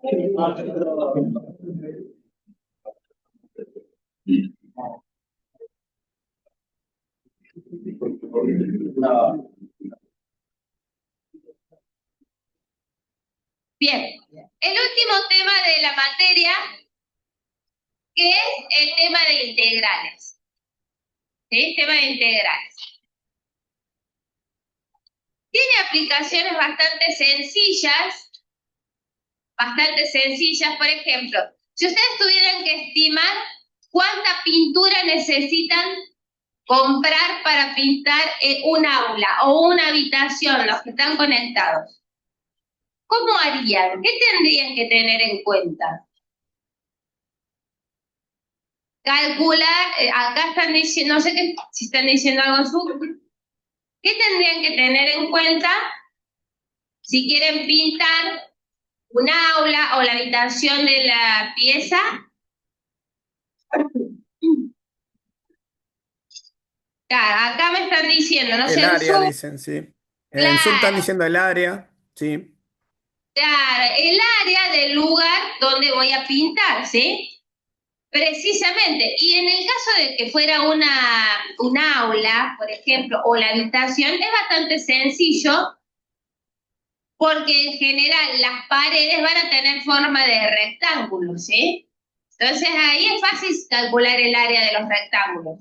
Bien, el último tema de la materia, que es el tema de integrales. ¿Sí? Tema de integrales. Tiene aplicaciones bastante sencillas. Por ejemplo, si ustedes tuvieran que estimar cuánta pintura necesitan comprar para pintar un aula o una habitación, los que están conectados, ¿cómo harían? ¿Qué tendrían que tener en cuenta? Calcular, acá están diciendo, no sé si están diciendo algo su. ¿Qué tendrían que tener en cuenta si quieren pintar un aula o la habitación de la pieza? Claro, acá me están diciendo, no El sé, en área, Zoom, dicen, sí. En Zoom están claro, diciendo el área, sí. claro, el área del lugar donde voy a pintar, ¿sí? Precisamente, y en el caso de que fuera un aula, por ejemplo, o la habitación, es bastante sencillo porque en general las paredes van a tener forma de rectángulo, ¿sí? Entonces ahí es fácil calcular el área de los rectángulos.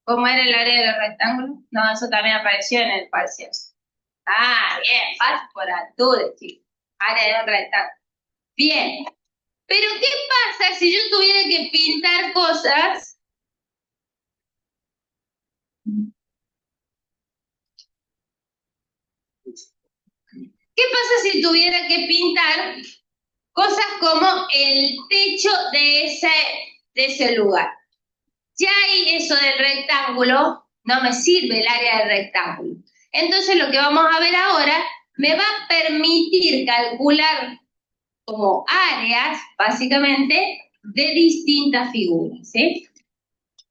¿Cómo era el área de los rectángulos? No, eso también apareció en el parcial. Ah, bien, fácil por altura, chicos. Área de un rectángulo. Bien, pero ¿qué pasa si yo tuviera que pintar cosas? ¿Qué pasa si tuviera que pintar cosas como el techo de ese lugar? Ya ahí eso del rectángulo no me sirve el área del rectángulo. Entonces lo que vamos a ver ahora me va a permitir calcular como áreas, básicamente, de distintas figuras, ¿sí?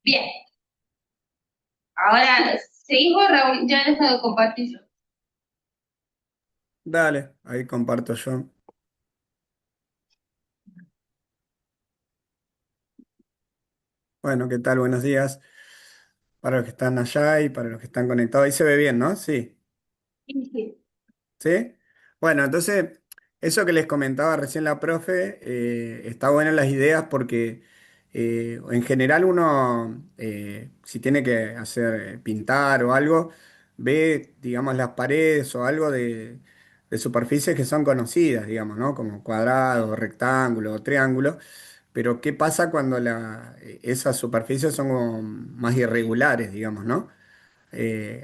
Bien, ahora seguimos, Raúl, ya dejo de compartir. Dale, ahí comparto yo. Bueno, ¿qué tal? Buenos días para los que están allá y para los que están conectados. Ahí se ve bien, ¿no? Sí. ¿Sí? Bueno, entonces, eso que les comentaba recién la profe, está buenas las ideas porque en general uno, si tiene que hacer pintar o algo, ve, digamos, las paredes o algo de superficies que son conocidas, digamos, ¿no? Como cuadrados, rectángulos, triángulos. Pero ¿qué pasa cuando esas superficies son como más irregulares, digamos, ¿no?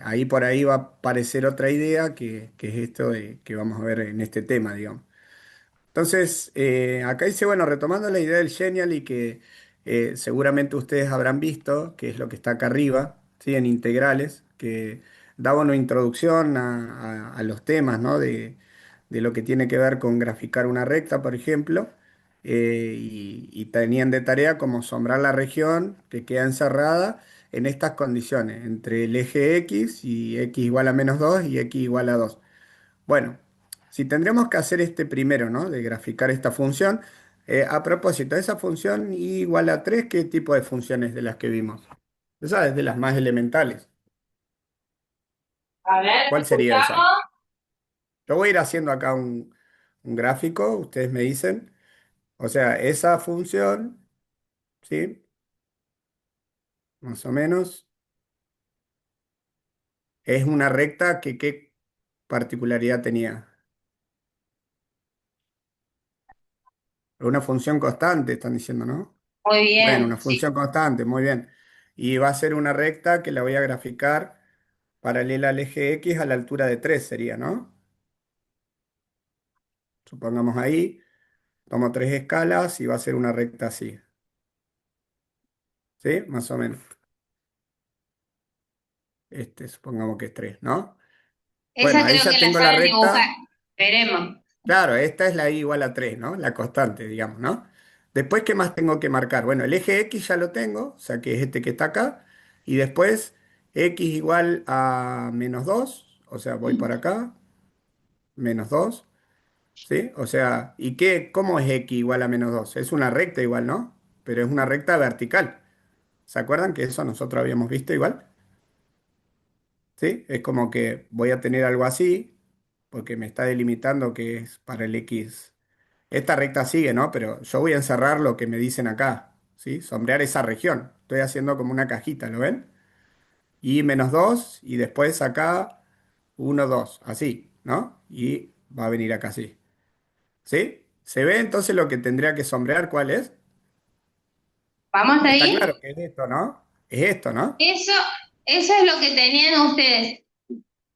Ahí por ahí va a aparecer otra idea que es esto que vamos a ver en este tema, digamos. Entonces, acá dice, bueno, retomando la idea del Genial y que seguramente ustedes habrán visto, que es lo que está acá arriba, ¿sí? En integrales, que daba una introducción a los temas, ¿no? De lo que tiene que ver con graficar una recta, por ejemplo, y tenían de tarea como sombrar la región que queda encerrada en estas condiciones, entre el eje X y X igual a -2 y X igual a 2. Bueno, si tendríamos que hacer este primero, ¿no? De graficar esta función. A propósito, esa función y igual a 3, ¿qué tipo de funciones de las que vimos? Esa es de las más elementales. A ver, ¿Cuál sería esa? escuchamos. Yo voy a ir haciendo acá un gráfico, ustedes me dicen. O sea, esa función, ¿sí? Más o menos, es una recta que ¿qué particularidad tenía? Una función constante, están diciendo, ¿no? Muy Bueno, bien, una sí. función constante, muy bien. Y va a ser una recta que la voy a graficar paralela al eje X a la altura de 3 sería, ¿no? Supongamos ahí, tomo 3 escalas y va a ser una recta así, ¿sí? Más o menos. Supongamos que es 3, ¿no? Bueno, Esa ahí creo ya que la tengo la saben dibujar. recta. Veremos. Claro, esta es la I igual a 3, ¿no? La constante, digamos, ¿no? Después, ¿qué más tengo que marcar? Bueno, el eje X ya lo tengo, o sea que es este que está acá. Y después, X igual a -2, o sea, voy para acá, -2. ¿Sí? O sea, ¿y qué, cómo es x igual a -2? Es una recta igual, ¿no? Pero es una recta vertical. ¿Se acuerdan que eso nosotros habíamos visto igual? ¿Sí? Es como que voy a tener algo así, porque me está delimitando que es para el x. Esta recta sigue, ¿no? Pero yo voy a encerrar lo que me dicen acá, ¿sí? Sombrear esa región. Estoy haciendo como una cajita, ¿lo ven? Y -2, y después acá 1, 2, así, ¿no? Y va a venir acá así. ¿Sí? ¿Se ve entonces lo que tendría que sombrear? ¿Cuál es? ¿Vamos Está ahí? claro que es esto, ¿no? Es esto, ¿no? Eso, eso es lo que tenían ustedes.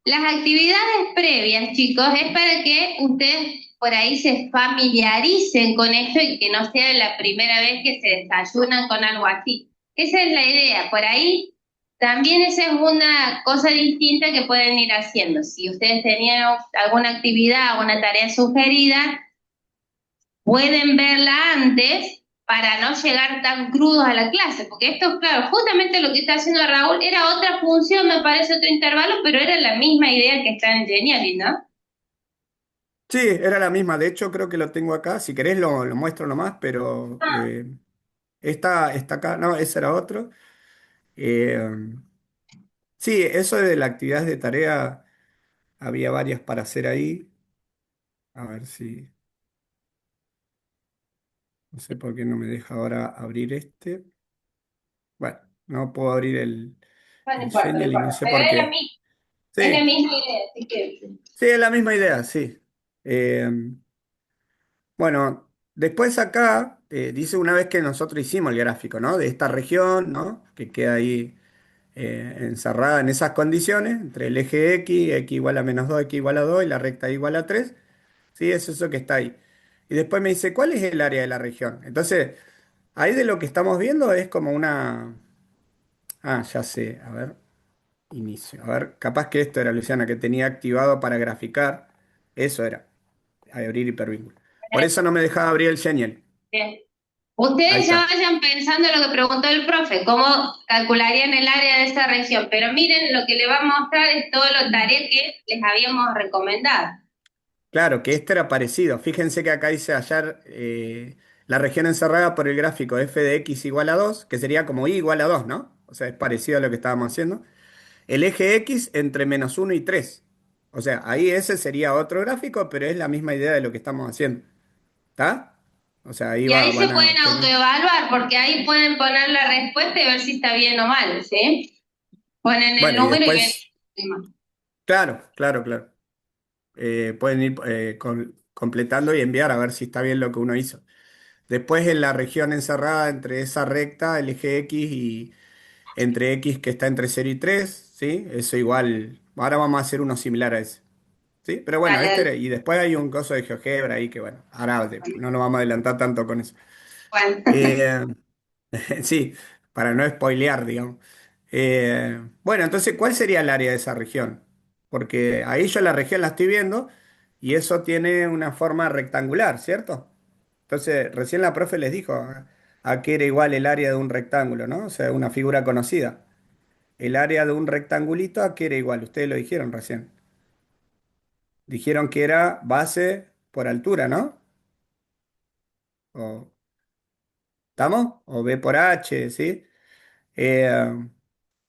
Las actividades previas, chicos, es para que ustedes por ahí se familiaricen con esto y que no sea la primera vez que se desayunan con algo así. Esa es la idea. Por ahí también esa es una cosa distinta que pueden ir haciendo. Si ustedes tenían alguna actividad, alguna tarea sugerida, pueden verla antes para no llegar tan crudos a la clase, porque esto, claro, justamente lo que está haciendo Raúl era otra función, me parece otro intervalo, pero era la misma idea que está en Geniali, ¿no? Sí, era la misma. De hecho, creo que lo tengo acá. Si querés lo muestro nomás, pero esta está acá. No, ese era otro. Eh, sí, eso de las actividades de tarea, había varias para hacer ahí. A ver si, no sé por qué no me deja ahora abrir este. Bueno, no puedo abrir Bueno, no el importa, no Genial y no importa. sé Pero por qué. es la Sí, misma idea, así que sí, es la misma idea, sí. Eh, bueno, después acá dice una vez que nosotros hicimos el gráfico, ¿no? De esta región, ¿no? Que queda ahí encerrada en esas condiciones, entre el eje x igual a -2, x igual a 2 y la recta igual a 3. Sí, es eso que está ahí. Y después me dice, ¿cuál es el área de la región? Entonces, ahí de lo que estamos viendo es como una... Ah, ya sé, a ver, inicio. A ver, capaz que esto era, Luciana, que tenía activado para graficar. Eso era, abrir hipervínculo. Por eso no me dejaba abrir el Genial. bien. Ahí Ustedes ya está. vayan pensando lo que preguntó el profe, cómo calcularían el área de esa región, pero miren, lo que le va a mostrar es todo lo tarea que les habíamos recomendado. Claro, que este era parecido. Fíjense que acá dice hallar la región encerrada por el gráfico f de x igual a 2, que sería como y igual a 2, ¿no? O sea, es parecido a lo que estábamos haciendo. El eje x entre -1 y 3. O sea, ahí ese sería otro gráfico, pero es la misma idea de lo que estamos haciendo. ¿Está? O sea, ahí Y ahí se van a pueden obtener. autoevaluar, porque ahí pueden poner la respuesta y ver si está bien o mal, ¿sí? Ponen el Bueno, y número y ven después, el tema. claro, claro, claro. Pueden ir completando y enviar a ver si está bien lo que uno hizo. Después en la región encerrada entre esa recta, el eje X y entre X que está entre 0 y 3, ¿sí? Eso igual, ahora vamos a hacer uno similar a ese, ¿sí? Pero bueno, Dale, dale. y después hay un coso de GeoGebra ahí que bueno, ahora no nos vamos a adelantar tanto con eso. Bueno, Eh, sí, para no spoilear, digamos. Bueno, entonces, ¿cuál sería el área de esa región? Porque ahí yo la región la estoy viendo y eso tiene una forma rectangular, ¿cierto? Entonces, recién la profe les dijo a qué era igual el área de un rectángulo, ¿no? O sea, una figura conocida. El área de un rectangulito a qué era igual, ustedes lo dijeron recién. Dijeron que era base por altura, ¿no? O, ¿estamos? O B por H, ¿sí? Eh,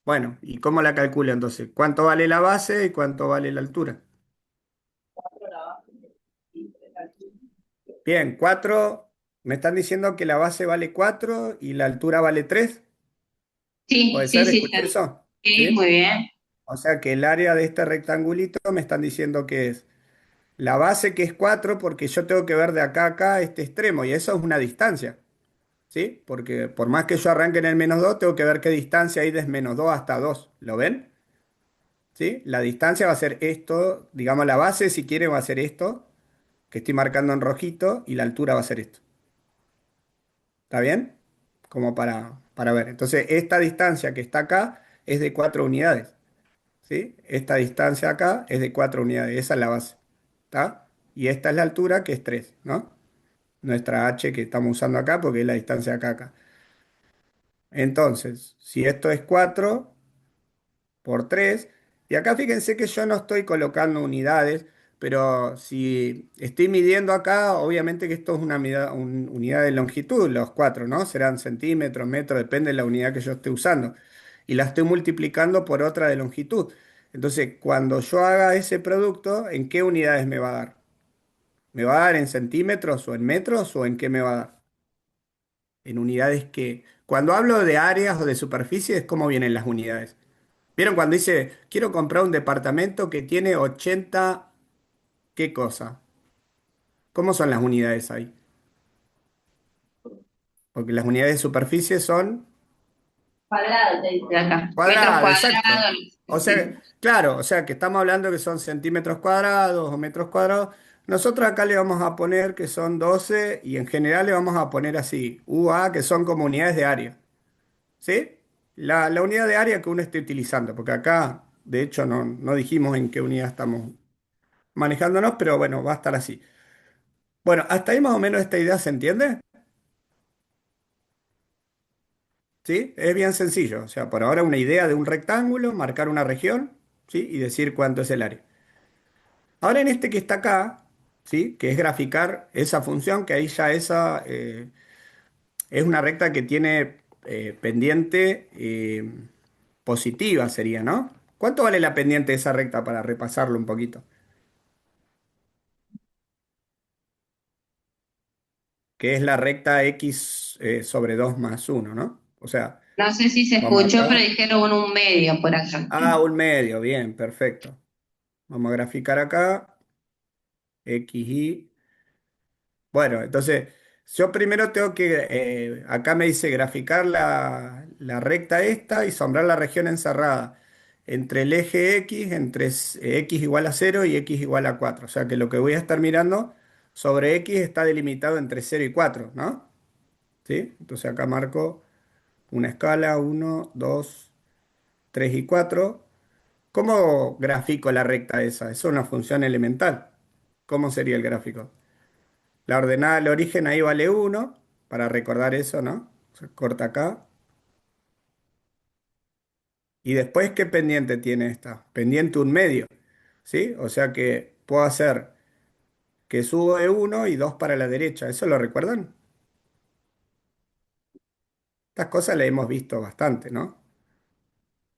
bueno, ¿y cómo la calculo entonces? ¿Cuánto vale la base y cuánto vale la altura? Bien, 4. Me están diciendo que la base vale 4 y la altura vale 3. sí, ¿Puede sí, ser? sí, ¿Escuché eso? sí, ¿Sí? muy bien. O sea que el área de este rectangulito me están diciendo que es la base, que es 4 porque yo tengo que ver de acá a acá este extremo y eso es una distancia, ¿sí? Porque por más que yo arranque en el -2, tengo que ver qué distancia hay desde -2 hasta 2. ¿Lo ven? ¿Sí? La distancia va a ser esto, digamos la base si quiere va a ser esto, que estoy marcando en rojito, y la altura va a ser esto. ¿Está bien? Como para ver. Entonces, esta distancia que está acá es de 4 unidades. ¿Sí? Esta distancia acá es de 4 unidades. Esa es la base. ¿Está? Y esta es la altura, que es 3, ¿no? Nuestra h que estamos usando acá, porque es la distancia acá, acá. Entonces, si esto es 4 por 3, y acá fíjense que yo no estoy colocando unidades, pero si estoy midiendo acá, obviamente que esto es una unidad de longitud, los cuatro, ¿no? Serán centímetros, metros, depende de la unidad que yo esté usando. Y la estoy multiplicando por otra de longitud. Entonces, cuando yo haga ese producto, ¿en qué unidades me va a dar? ¿Me va a dar en centímetros o en metros o en qué me va a dar? En unidades que... Cuando hablo de áreas o de superficies, ¿cómo vienen las unidades? ¿Vieron cuando dice, quiero comprar un departamento que tiene 80, ¿qué cosa? ¿Cómo son las unidades ahí? Porque las unidades de superficie son Cuadrado, te dice acá. Metros cuadradas, exacto. cuadrados. O sea, Sí. claro, o sea que estamos hablando que son centímetros cuadrados o metros cuadrados. Nosotros acá le vamos a poner que son 12 y en general le vamos a poner así, UA, que son como unidades de área. ¿Sí? La unidad de área que uno esté utilizando, porque acá, de hecho, no dijimos en qué unidad estamos manejándonos, pero bueno, va a estar así. Bueno, hasta ahí más o menos esta idea se entiende, ¿sí? Es bien sencillo, o sea, por ahora una idea de un rectángulo, marcar una región, ¿sí? Y decir cuánto es el área. Ahora en este que está acá, ¿sí? Que es graficar esa función, que ahí ya esa es una recta que tiene pendiente positiva, sería, ¿no? ¿Cuánto vale la pendiente de esa recta para repasarlo un poquito? Que es la recta x sobre 2 más uno, ¿no? O sea, No sé si se vamos escuchó, pero acá. dijeron un medio por acá. Ah, un medio, bien, perfecto. Vamos a graficar acá, x, y. Bueno, entonces, yo primero tengo que, acá me dice graficar la recta esta y sombrar la región encerrada entre el eje x, entre x igual a 0 y x igual a 4. O sea que lo que voy a estar mirando sobre x está delimitado entre 0 y 4, ¿no? ¿Sí? Entonces acá marco una escala, uno, 2, 3 y 4. ¿Cómo grafico la recta esa? Es una función elemental. ¿Cómo sería el gráfico? La ordenada del origen ahí vale uno para recordar eso, ¿no? Se corta acá. Y después, ¿qué pendiente tiene esta? Pendiente un medio, ¿sí? O sea que puedo hacer que subo de uno y 2 para la derecha. ¿Eso lo recuerdan? Estas cosas las hemos visto bastante, ¿no?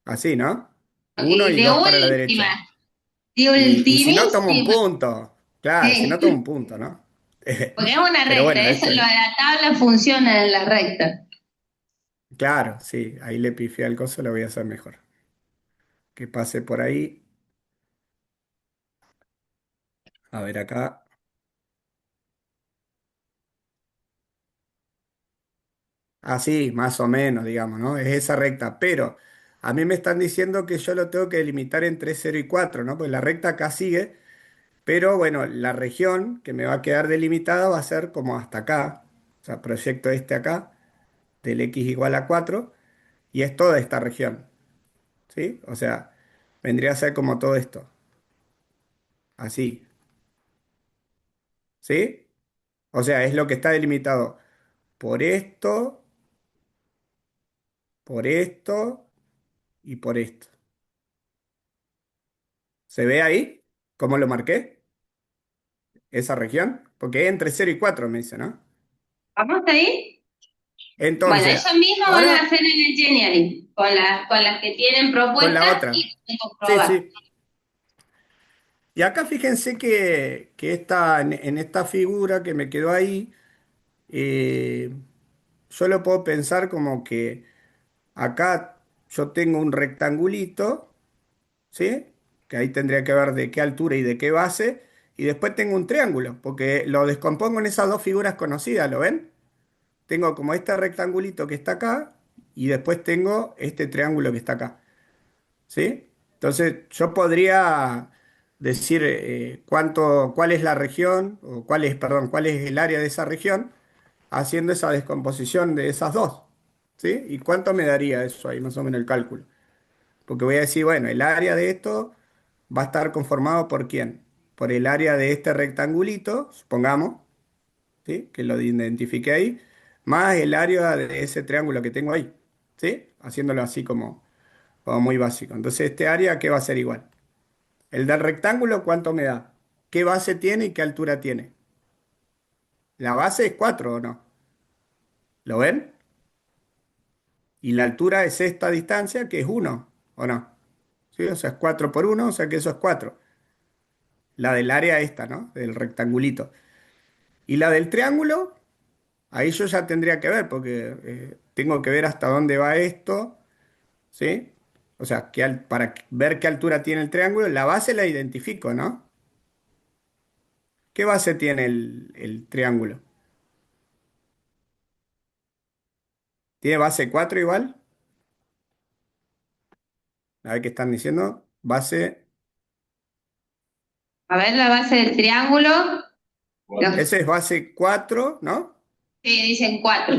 Así, ¿no? Uno Y y de 2 para la última, derecha. de Y si no tomo un ultimísima. punto, claro, si Sí, no tomo un punto, ¿no? porque es una Pero recta, bueno, eso esto, lo de la tabla funciona en la recta. claro, sí, ahí le pifié al coso, lo voy a hacer mejor. Que pase por ahí. A ver acá. Así, más o menos, digamos, ¿no? Es esa recta. Pero a mí me están diciendo que yo lo tengo que delimitar entre 0 y 4, ¿no? Pues la recta acá sigue, pero bueno, la región que me va a quedar delimitada va a ser como hasta acá. O sea, proyecto este acá, del x igual a 4, y es toda esta región, ¿sí? O sea, vendría a ser como todo esto, así, ¿sí? O sea, es lo que está delimitado por por esto y por esto. ¿Se ve ahí? ¿Cómo lo marqué? Esa región, porque es entre 0 y 4 me dice, ¿no? ¿Vamos ahí? Bueno, Entonces, eso mismo van a ahora hacer en el Genially, con las que tienen con la propuestas otra. y pueden Sí, comprobar. sí. Y acá fíjense que en esta figura que me quedó ahí, eh, yo lo puedo pensar como que acá yo tengo un rectangulito, ¿sí? Que ahí tendría que ver de qué altura y de qué base, y después tengo un triángulo, porque lo descompongo en esas dos figuras conocidas, ¿lo ven? Tengo como este rectangulito que está acá y después tengo este triángulo que está acá, ¿sí? Entonces yo podría decir cuál es la región o perdón, cuál es el área de esa región haciendo esa descomposición de esas dos, ¿sí? ¿Y cuánto me daría eso ahí más o menos el cálculo? Porque voy a decir, bueno, el área de esto va a estar conformado por quién? Por el área de este rectangulito, supongamos, ¿sí? Que lo identifique ahí, más el área de ese triángulo que tengo ahí, ¿sí? Haciéndolo así como muy básico. Entonces, este área, ¿qué va a ser igual? El del rectángulo, ¿cuánto me da? qué base tiene y qué altura tiene. La base es 4, ¿o no? ¿Lo ven? Y la altura es esta distancia, que es uno, ¿o no? ¿Sí? O sea, es 4 por uno, o sea que eso es 4. La del área esta, ¿no? Del rectangulito. Y la del triángulo, ahí yo ya tendría que ver, porque tengo que ver hasta dónde va esto, ¿sí? O sea, para ver qué altura tiene el triángulo, la base la identifico, ¿no? ¿Qué base tiene el triángulo? ¿Tiene base 4 igual? A ver qué están diciendo. Base, A ver la base del triángulo. ese es base 4, ¿no? Sí, dicen 4.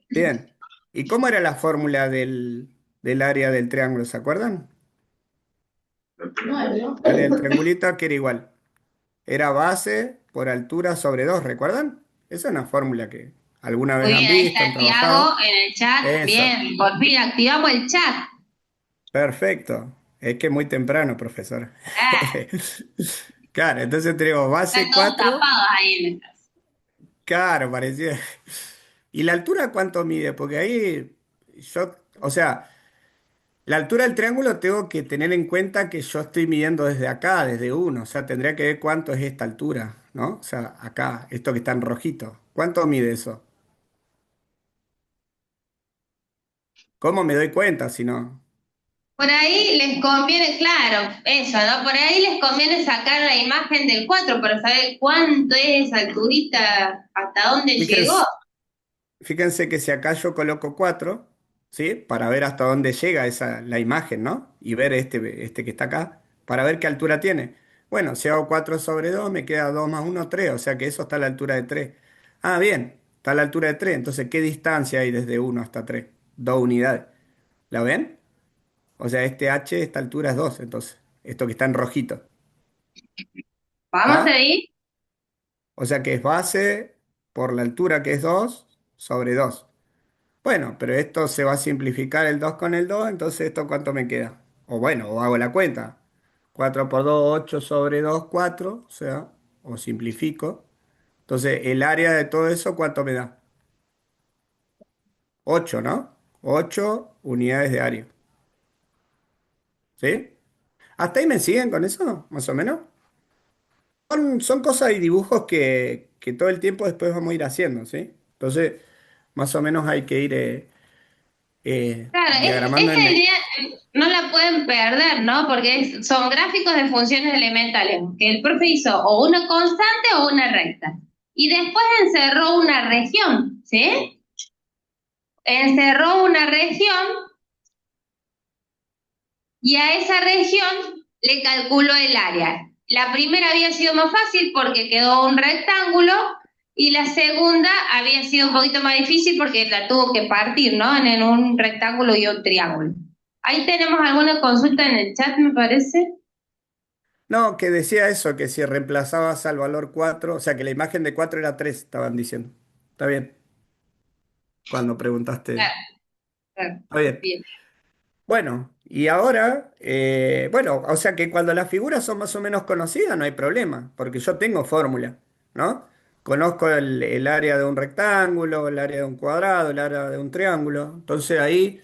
Bien. ¿Y cómo era la fórmula del área del triángulo? ¿Se acuerdan? El área del triangulito que era igual. Era base por altura sobre 2, ¿recuerdan? Esa es una fórmula que alguna vez Muy han bien, ahí visto, está han Tiago trabajado. en el chat. Eso. Bien, por fin activamos el chat. Perfecto. Es que muy temprano, profesor. Ah, Claro, entonces tenemos están base todos 4. tapados ahí en el caso. Claro, parecía. ¿Y la altura cuánto mide? Porque ahí yo, o sea, la altura del triángulo tengo que tener en cuenta que yo estoy midiendo desde acá, desde uno. O sea, tendría que ver cuánto es esta altura, ¿no? O sea, acá, esto que está en rojito. ¿Cuánto mide eso? ¿Cómo me doy cuenta si no? Por ahí les conviene, claro, eso, ¿no? Por ahí les conviene sacar la imagen del 4 para saber cuánto es esa alturita, hasta dónde llegó. Fíjense, fíjense que si acá yo coloco 4, ¿sí? Para ver hasta dónde llega la imagen, ¿no? Y ver este que está acá, para ver qué altura tiene. Bueno, si hago 4 sobre 2 me queda 2 más uno 3, o sea que eso está a la altura de 3. Ah, bien, está a la altura de 3. Entonces, ¿qué distancia hay desde uno hasta 3? 2 unidades. ¿La ven? O sea, este H, esta altura es 2, entonces, esto que está en rojito. Vamos ¿Está? ahí. O sea que es base por la altura que es 2 sobre 2. Bueno, pero esto se va a simplificar el 2 con el 2, entonces ¿esto cuánto me queda? O bueno, o hago la cuenta. 4 por 2, 8 sobre 2, 4, o sea, o simplifico. Entonces, el área de todo eso, ¿cuánto me da? 8, ¿no? 8 unidades de área. ¿Sí? ¿Hasta ahí me siguen con eso? Más o menos. Son cosas y dibujos que todo el tiempo después vamos a ir haciendo, ¿sí? Entonces, más o menos hay que ir Claro, diagramando esta idea no la pueden perder, ¿no? Porque son gráficos de funciones elementales, que el profe hizo o una constante o una recta. Y después encerró una región, ¿sí? Encerró una región y a esa región le calculó el área. La primera había sido más fácil porque quedó un rectángulo y la segunda había sido un poquito más difícil porque la tuvo que partir, ¿no? En un rectángulo y un triángulo. Ahí tenemos alguna consulta en el chat, me parece. No, que decía eso, que si reemplazabas al valor 4, o sea, que la imagen de 4 era 3, estaban diciendo. Está bien, cuando preguntaste. Claro, claro. Está bien. Bien. Bueno, y ahora, bueno, o sea que cuando las figuras son más o menos conocidas no hay problema, porque yo tengo fórmula, ¿no? Conozco el área de un rectángulo, el área de un cuadrado, el área de un triángulo, entonces ahí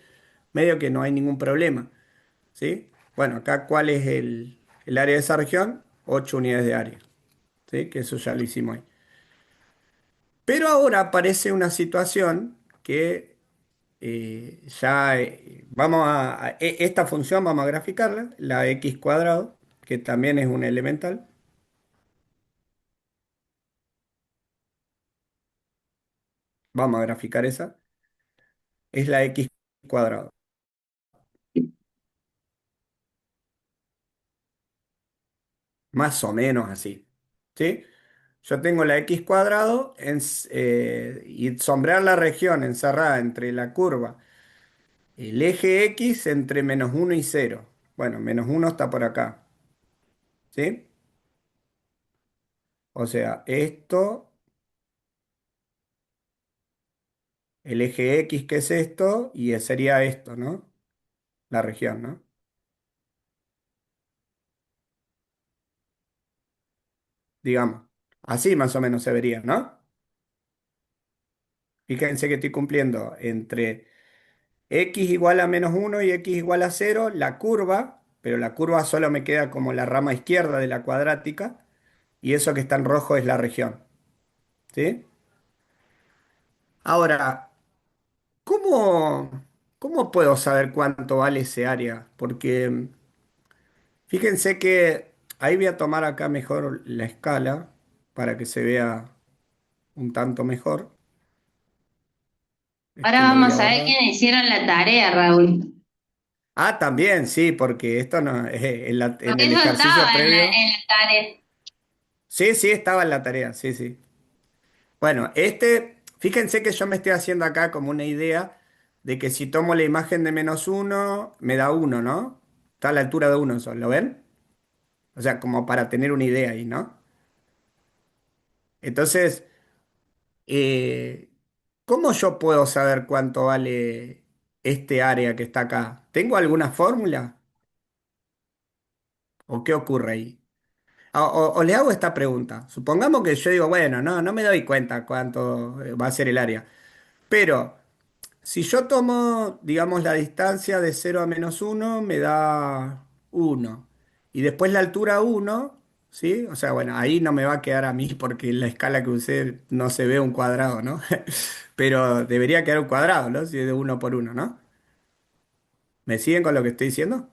medio que no hay ningún problema, ¿sí? Bueno, acá, ¿cuál es el área de esa región? 8 unidades de área. ¿Sí? Que eso ya lo hicimos ahí. Pero ahora aparece una situación que ya esta función vamos a graficarla, la x cuadrado, que también es un elemental. Vamos a graficar esa. Es la x cuadrado, más o menos así. ¿Sí? Yo tengo la x cuadrado y sombrear la región encerrada entre la curva, el eje x entre -1 y 0. Bueno, -1 está por acá. ¿Sí? O sea, esto, el eje X, que es esto, y sería esto, ¿no? La región, ¿no? digamos. Así más o menos se vería, ¿no? Fíjense que estoy cumpliendo entre x igual a -1 y x igual a 0 la curva, pero la curva solo me queda como la rama izquierda de la cuadrática, y eso que está en rojo es la región, ¿sí? Ahora, ¿cómo, cómo puedo saber cuánto vale ese área? Porque fíjense que ahí voy a tomar acá mejor la escala para que se vea un tanto mejor. Ahora Esto lo voy a vamos a ver borrar. quiénes hicieron la tarea, Raúl. Ah, también, sí, porque esto no, en Porque el eso ejercicio estaba previo. en la tarea. Sí, sí, estaba en la tarea, sí, sí. Bueno, fíjense que yo me estoy haciendo acá como una idea de que si tomo la imagen de -1, me da 1, ¿no? Está a la altura de 1 eso, ¿lo ven? O sea, como para tener una idea ahí, ¿no? Entonces, eh, ¿cómo yo puedo saber cuánto vale este área que está acá? ¿Tengo alguna fórmula? ¿O qué ocurre ahí? O le hago esta pregunta. Supongamos que yo digo, bueno, no, no me doy cuenta cuánto va a ser el área. Pero si yo tomo, digamos, la distancia de 0 a -1, me da 1. Y después la altura 1, ¿sí? O sea, bueno, ahí no me va a quedar a mí porque en la escala que usé no se ve un cuadrado, ¿no? Pero debería quedar un cuadrado, ¿no? Si es de 1 por 1, ¿no? ¿Me siguen con lo que estoy diciendo?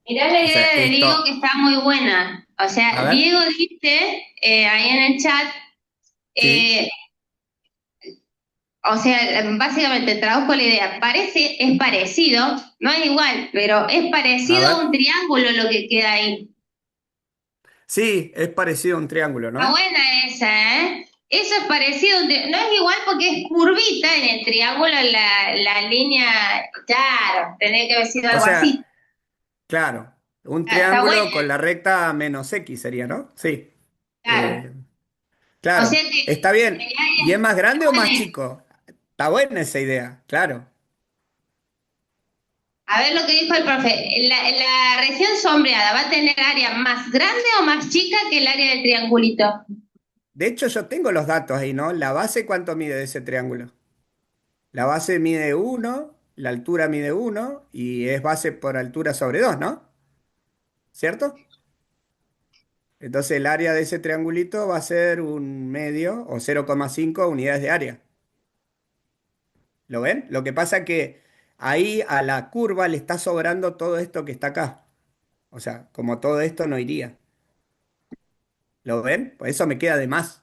Mirá la O sea, idea de Diego esto, que está muy buena. O a sea, ver, Diego dice ahí en el chat, sí, eh, o sea, básicamente traduzco la idea. Es parecido, no es igual, pero es a parecido a un ver. triángulo lo que queda ahí. Sí, es parecido a un triángulo, Está ¿no? buena esa, ¿eh? Eso es parecido, no es igual porque es curvita en el triángulo, la línea, claro, tendría que haber sido O algo así. sea, claro, un Está buena, triángulo con la recta -x sería, ¿no? Sí. claro. Eh, O sea claro, que está bien. el ¿Y es área más está grande o más buena. chico? Está buena esa idea, claro. A ver lo que dijo el profe. La región sombreada va a tener área más grande o más chica que el área del triangulito. De hecho, yo tengo los datos ahí, ¿no? La base, ¿cuánto mide de ese triángulo? La base mide 1, la altura mide 1 y es base por altura sobre 2, ¿no? ¿Cierto? Entonces el área de ese triangulito va a ser un medio o 0,5 unidades de área. ¿Lo ven? Lo que pasa es que ahí a la curva le está sobrando todo esto que está acá. O sea, como todo esto no iría. ¿Lo ven? Pues eso me queda de más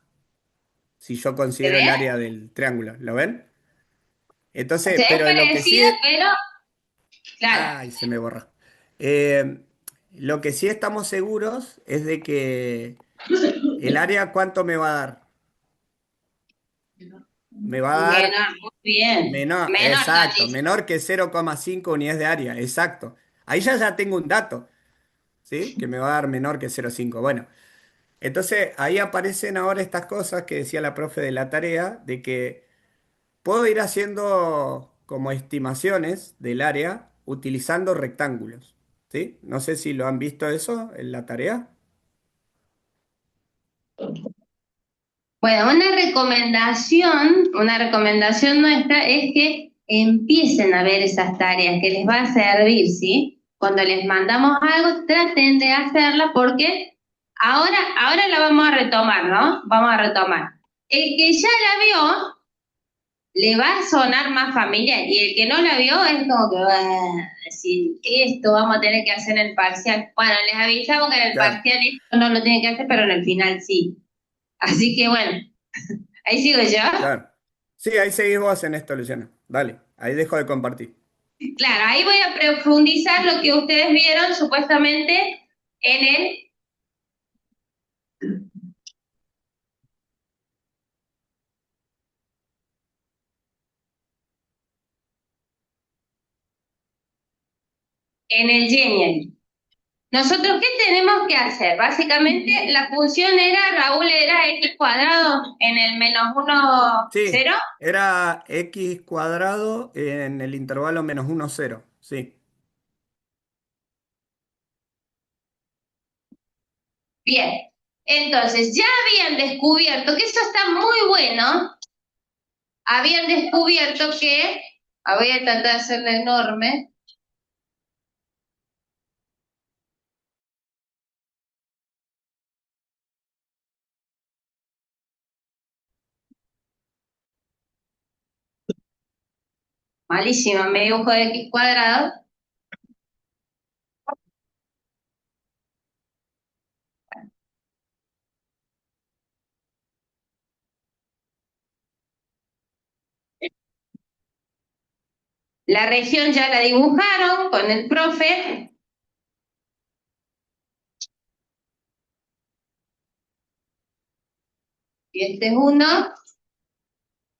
si yo ¿Se considero ve? el área del triángulo. ¿Lo ven? O Entonces, sea, es pero de lo que parecido, sí... pero claro. Ay, se me borra. Eh, lo que sí estamos seguros es de que el área, ¿cuánto me va a dar? Me va a dar Menor, muy bien. menor, Menor exacto, todavía. menor que 0,5 unidades de área, exacto. Ahí ya tengo un dato, ¿sí? Que me va a dar menor que 0,5. Bueno, entonces ahí aparecen ahora estas cosas que decía la profe de la tarea, de que puedo ir haciendo como estimaciones del área utilizando rectángulos, ¿sí? No sé si lo han visto eso en la tarea. Bueno, una recomendación nuestra es que empiecen a ver esas tareas que les va a servir, ¿sí? Cuando les mandamos algo, traten de hacerla porque ahora la vamos a retomar, ¿no? Vamos a retomar. El que ya la vio, le va a sonar más familiar y el que no la vio es como que va a decir, esto vamos a tener que hacer en el parcial. Bueno, les avisamos que en el Claro, parcial esto no lo tienen que hacer, pero en el final sí. Así que bueno. Ahí sigo yo. claro. Sí, ahí seguís vos en esto, Luciana. Dale, ahí dejo de compartir. Claro, ahí voy a profundizar lo que ustedes vieron supuestamente en el Genial. Nosotros, ¿qué tenemos que hacer? Básicamente, la función era, Raúl, era x cuadrado en el -1, Sí, 0. era x cuadrado en el intervalo -1, 0. Sí, Bien. Entonces, ya habían descubierto, que eso está muy bueno, habían descubierto que, voy a tratar de hacerla enorme, malísima, me dibujo de x cuadrado. La región ya la dibujaron con el profe. Y este es uno.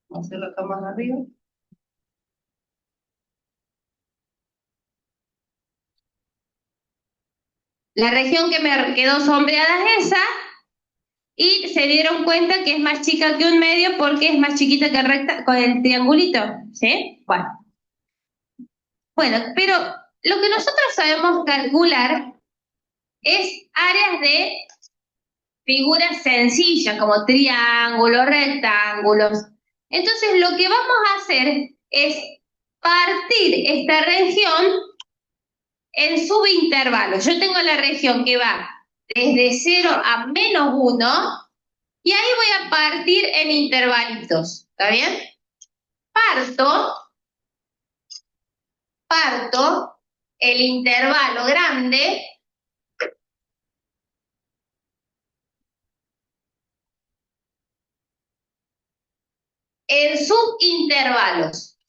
Vamos a hacerlo acá más arriba. La región que me quedó sombreada es esa. Y se dieron cuenta que es más chica que un medio porque es más chiquita que el recta, con el triangulito. ¿Sí? Bueno, pero lo que nosotros sabemos calcular es áreas de figuras sencillas como triángulos, rectángulos. Entonces lo que vamos a hacer es partir esta región en subintervalos. Yo tengo la región que va desde 0 a -1 y ahí voy a partir en intervalitos. ¿Está bien? Parto el intervalo grande en subintervalos.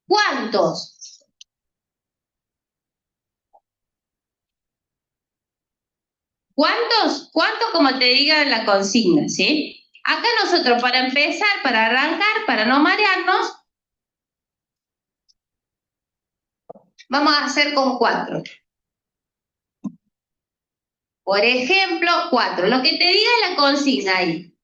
¿Cuántos? ¿Cuántos? ¿Cuántos como te diga la consigna, ¿sí? Acá nosotros para empezar, para arrancar, para no marearnos, vamos a hacer con 4. Por ejemplo, 4. Lo que te diga la consigna ahí.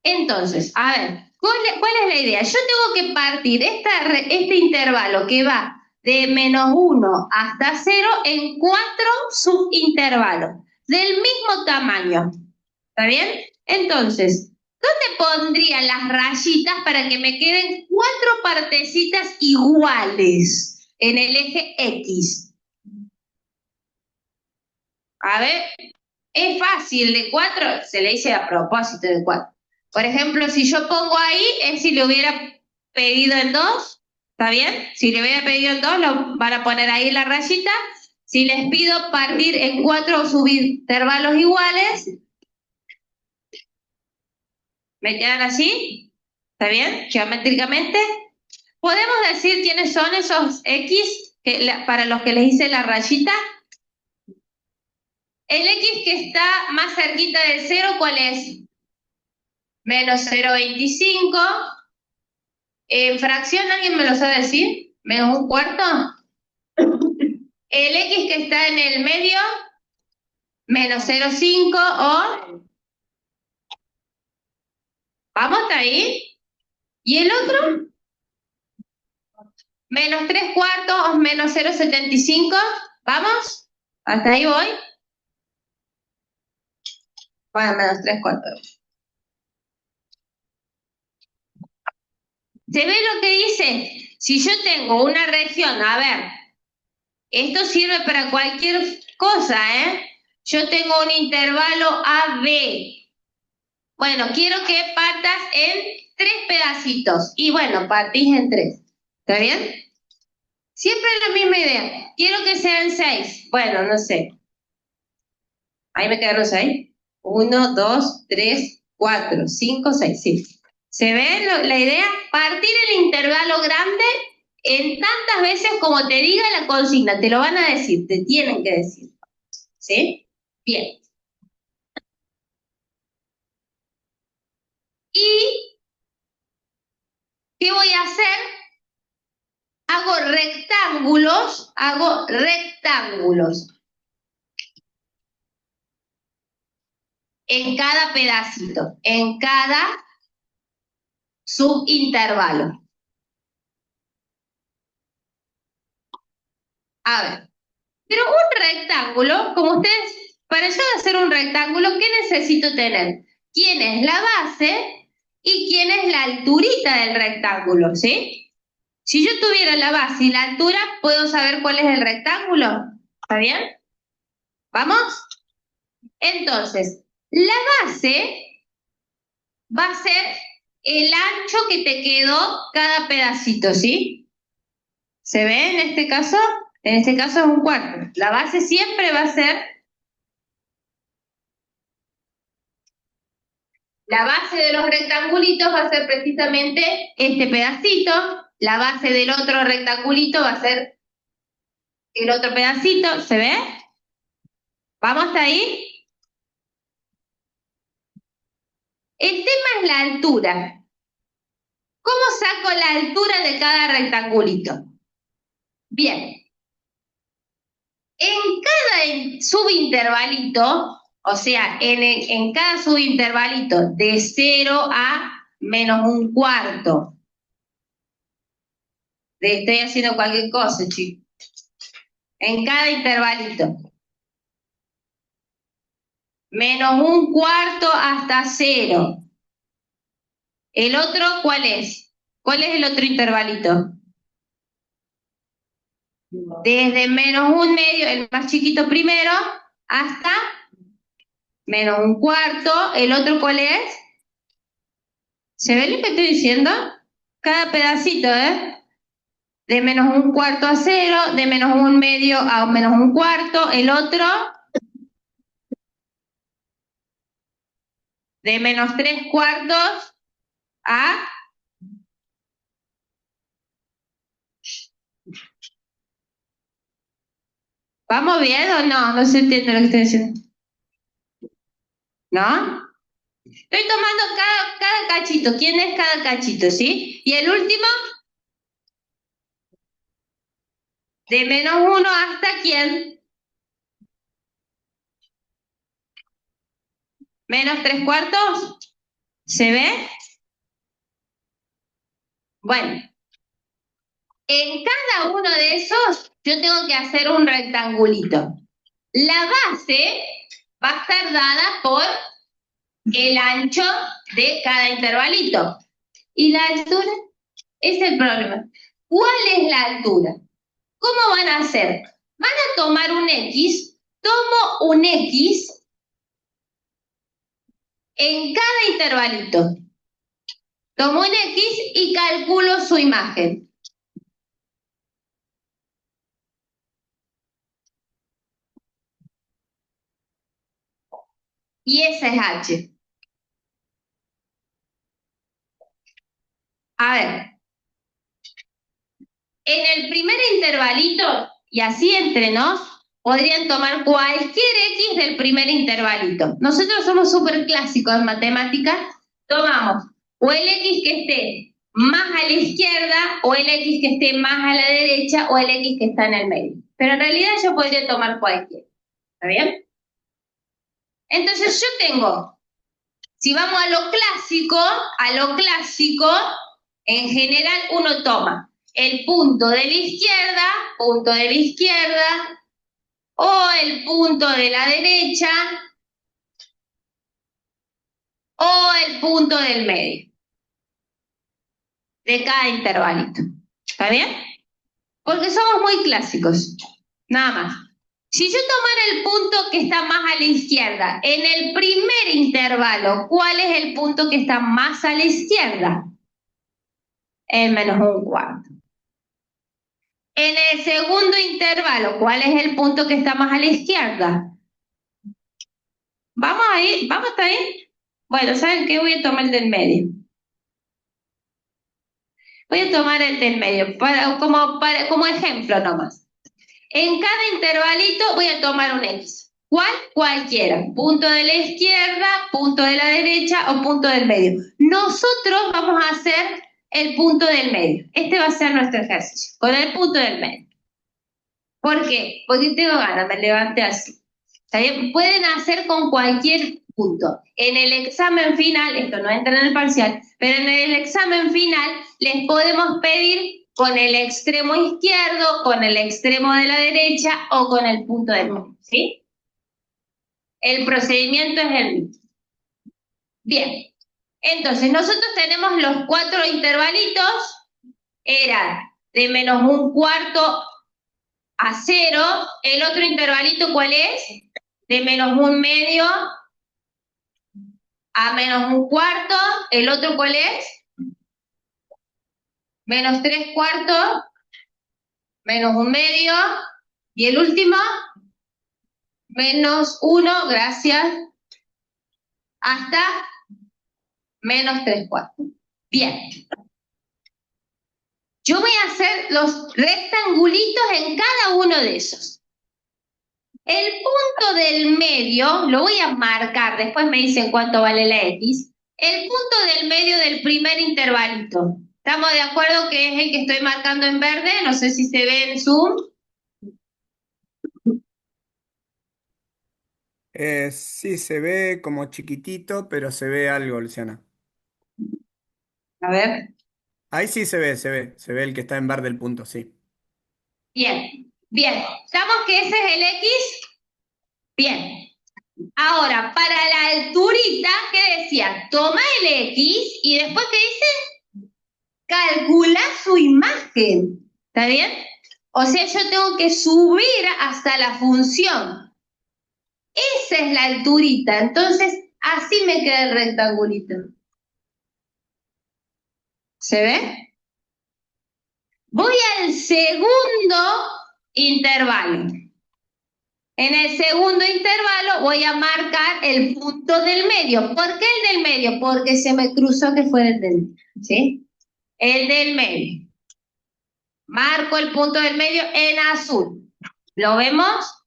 Entonces, a ver, ¿cuál es la idea? Yo tengo que partir este intervalo que va de -1 hasta 0 en 4 subintervalos del mismo tamaño. ¿Está bien? Entonces, ¿dónde pondría las rayitas para que me queden 4 partecitas iguales en el eje X? A ver, es fácil, de 4 se le dice a propósito de 4. Por ejemplo, si yo pongo ahí, es si le hubiera pedido en 2, ¿está bien? Si le hubiera pedido en 2, lo van a poner ahí la rayita. Si les pido partir en 4 subintervalos iguales, ¿me quedan así? ¿Está bien? Geométricamente. ¿Podemos decir quiénes son esos X para los que les hice la rayita? El X que está más cerquita del 0, ¿cuál es? -0,25. En fracción, ¿alguien me lo sabe decir? ¿-1/4? El X que está en el medio, -0,5 o... ¿Vamos hasta ahí? ¿Y el otro? -3/4 o -0,75. ¿Vamos? ¿Hasta ahí voy? Bueno, -3/4. ¿Se ve lo que dice? Si yo tengo una región, a ver, esto sirve para cualquier cosa, ¿eh? Yo tengo un intervalo AB. Bueno, quiero que partas en 3 pedacitos. Y bueno, partís en 3. ¿Está bien? Siempre la misma idea. Quiero que sean 6. Bueno, no sé. Ahí me quedaron 6. 1, 2, 3, 4, 5, 6. Sí. ¿Se ve la idea? Partir el intervalo grande en tantas veces como te diga la consigna. Te lo van a decir, te tienen que decir. ¿Sí? Bien. ¿Y qué voy a hacer? Hago rectángulos en cada pedacito, en cada subintervalo. A ver, Pero un rectángulo, como ustedes, para yo hacer un rectángulo, ¿qué necesito tener? ¿Quién es la base y quién es la alturita del rectángulo, sí? Si yo tuviera la base y la altura, ¿puedo saber cuál es el rectángulo? ¿Está bien? ¿Vamos? Entonces, la base va a ser el ancho que te quedó cada pedacito, ¿sí? ¿Se ve en este caso? En este caso es un cuarto. La base siempre va a ser, la base de los rectangulitos va a ser precisamente este pedacito, la base del otro rectangulito va a ser el otro pedacito, ¿se ve? ¿Vamos hasta ahí? El tema es la altura. ¿Cómo saco la altura de cada rectangulito? Bien, en cada subintervalito, o sea, en cada subintervalito de 0 a -1/4, estoy haciendo cualquier cosa, chicos, en cada intervalito, -1/4 hasta 0. ¿El otro cuál es? ¿Cuál es el otro intervalito? Desde -1/2, el más chiquito primero, hasta -1/4. ¿El otro cuál es? ¿Se ve lo que estoy diciendo? Cada pedacito, ¿eh? De -1/4 a 0, de -1/2 a -1/4. El otro, de -3/4 a... ¿Vamos bien o no? No se entiende lo que estoy diciendo. ¿No? Estoy tomando cada cachito. ¿Quién es cada cachito, sí? Y el último, de -1 hasta ¿quién? ¿3/4? ¿Se ve? Bueno, en cada uno de esos yo tengo que hacer un rectangulito. La base va a estar dada por el ancho de cada intervalito. ¿Y la altura? Es el problema. ¿Cuál es la altura? ¿Cómo van a hacer? Van a tomar un X, tomo un X en cada intervalito. Tomo un X y calculo su imagen. Y esa es H. A ver, en el primer intervalito, y así entre nos, podrían tomar cualquier X del primer intervalito. Nosotros somos súper clásicos en matemáticas, tomamos o el X que esté más a la izquierda, o el X que esté más a la derecha, o el X que está en el medio. Pero en realidad yo podría tomar cualquiera. ¿Está bien? Entonces yo tengo, si vamos a lo clásico, en general uno toma el punto de la izquierda, o el punto de la derecha, o el punto del medio, de cada intervalito. ¿Está bien? Porque somos muy clásicos, nada más. Si yo tomara el punto que está más a la izquierda, en el primer intervalo, ¿cuál es el punto que está más a la izquierda? El -1/4. En el segundo intervalo, ¿cuál es el punto que está más a la izquierda? ¿Vamos ahí? ¿Vamos hasta ahí? Bueno, ¿saben qué? Voy a tomar el del medio. Voy a tomar el del medio, como ejemplo nomás. En cada intervalito voy a tomar un X. ¿Cuál? Cualquiera. Punto de la izquierda, punto de la derecha o punto del medio. Nosotros vamos a hacer el punto del medio. Este va a ser nuestro ejercicio, con el punto del medio. ¿Por qué? Porque tengo ganas, me levanté así. ¿Está bien? Pueden hacer con cualquier punto. En el examen final, esto no entra en el parcial, pero en el examen final les podemos pedir con el extremo izquierdo, con el extremo de la derecha o con el punto del medio, ¿sí? El procedimiento es el mismo. Bien, entonces nosotros tenemos los 4 intervalitos, eran de -1/4 a 0, el otro intervalito ¿cuál es? De -1/2 a -1/4, el otro ¿cuál es? -3/4, -1/2, y el último, -1, gracias, hasta -3/4. Bien. Yo voy a hacer los rectangulitos en cada uno de esos. El punto del medio, lo voy a marcar, después me dicen cuánto vale la X. El punto del medio del primer intervalito. ¿Estamos de acuerdo que es el que estoy marcando en verde? No sé si se ve en Zoom. Sí, se ve como chiquitito, pero se ve algo, Luciana. A ver. Ahí sí se ve el que está en verde el punto, sí. Bien, bien. ¿Estamos que ese es el X? Bien. Ahora, para la alturita, ¿qué decía? Toma el X y después, ¿qué dice? Calcula su imagen. ¿Está bien? O sea, yo tengo que subir hasta la función. Esa es la alturita. Entonces, así me queda el rectangulito. ¿Se ve? Voy al segundo intervalo. En el segundo intervalo voy a marcar el punto del medio. ¿Por qué el del medio? Porque se me cruzó que fuera el del medio. ¿Sí? El del medio. Marco el punto del medio en azul. ¿Lo vemos?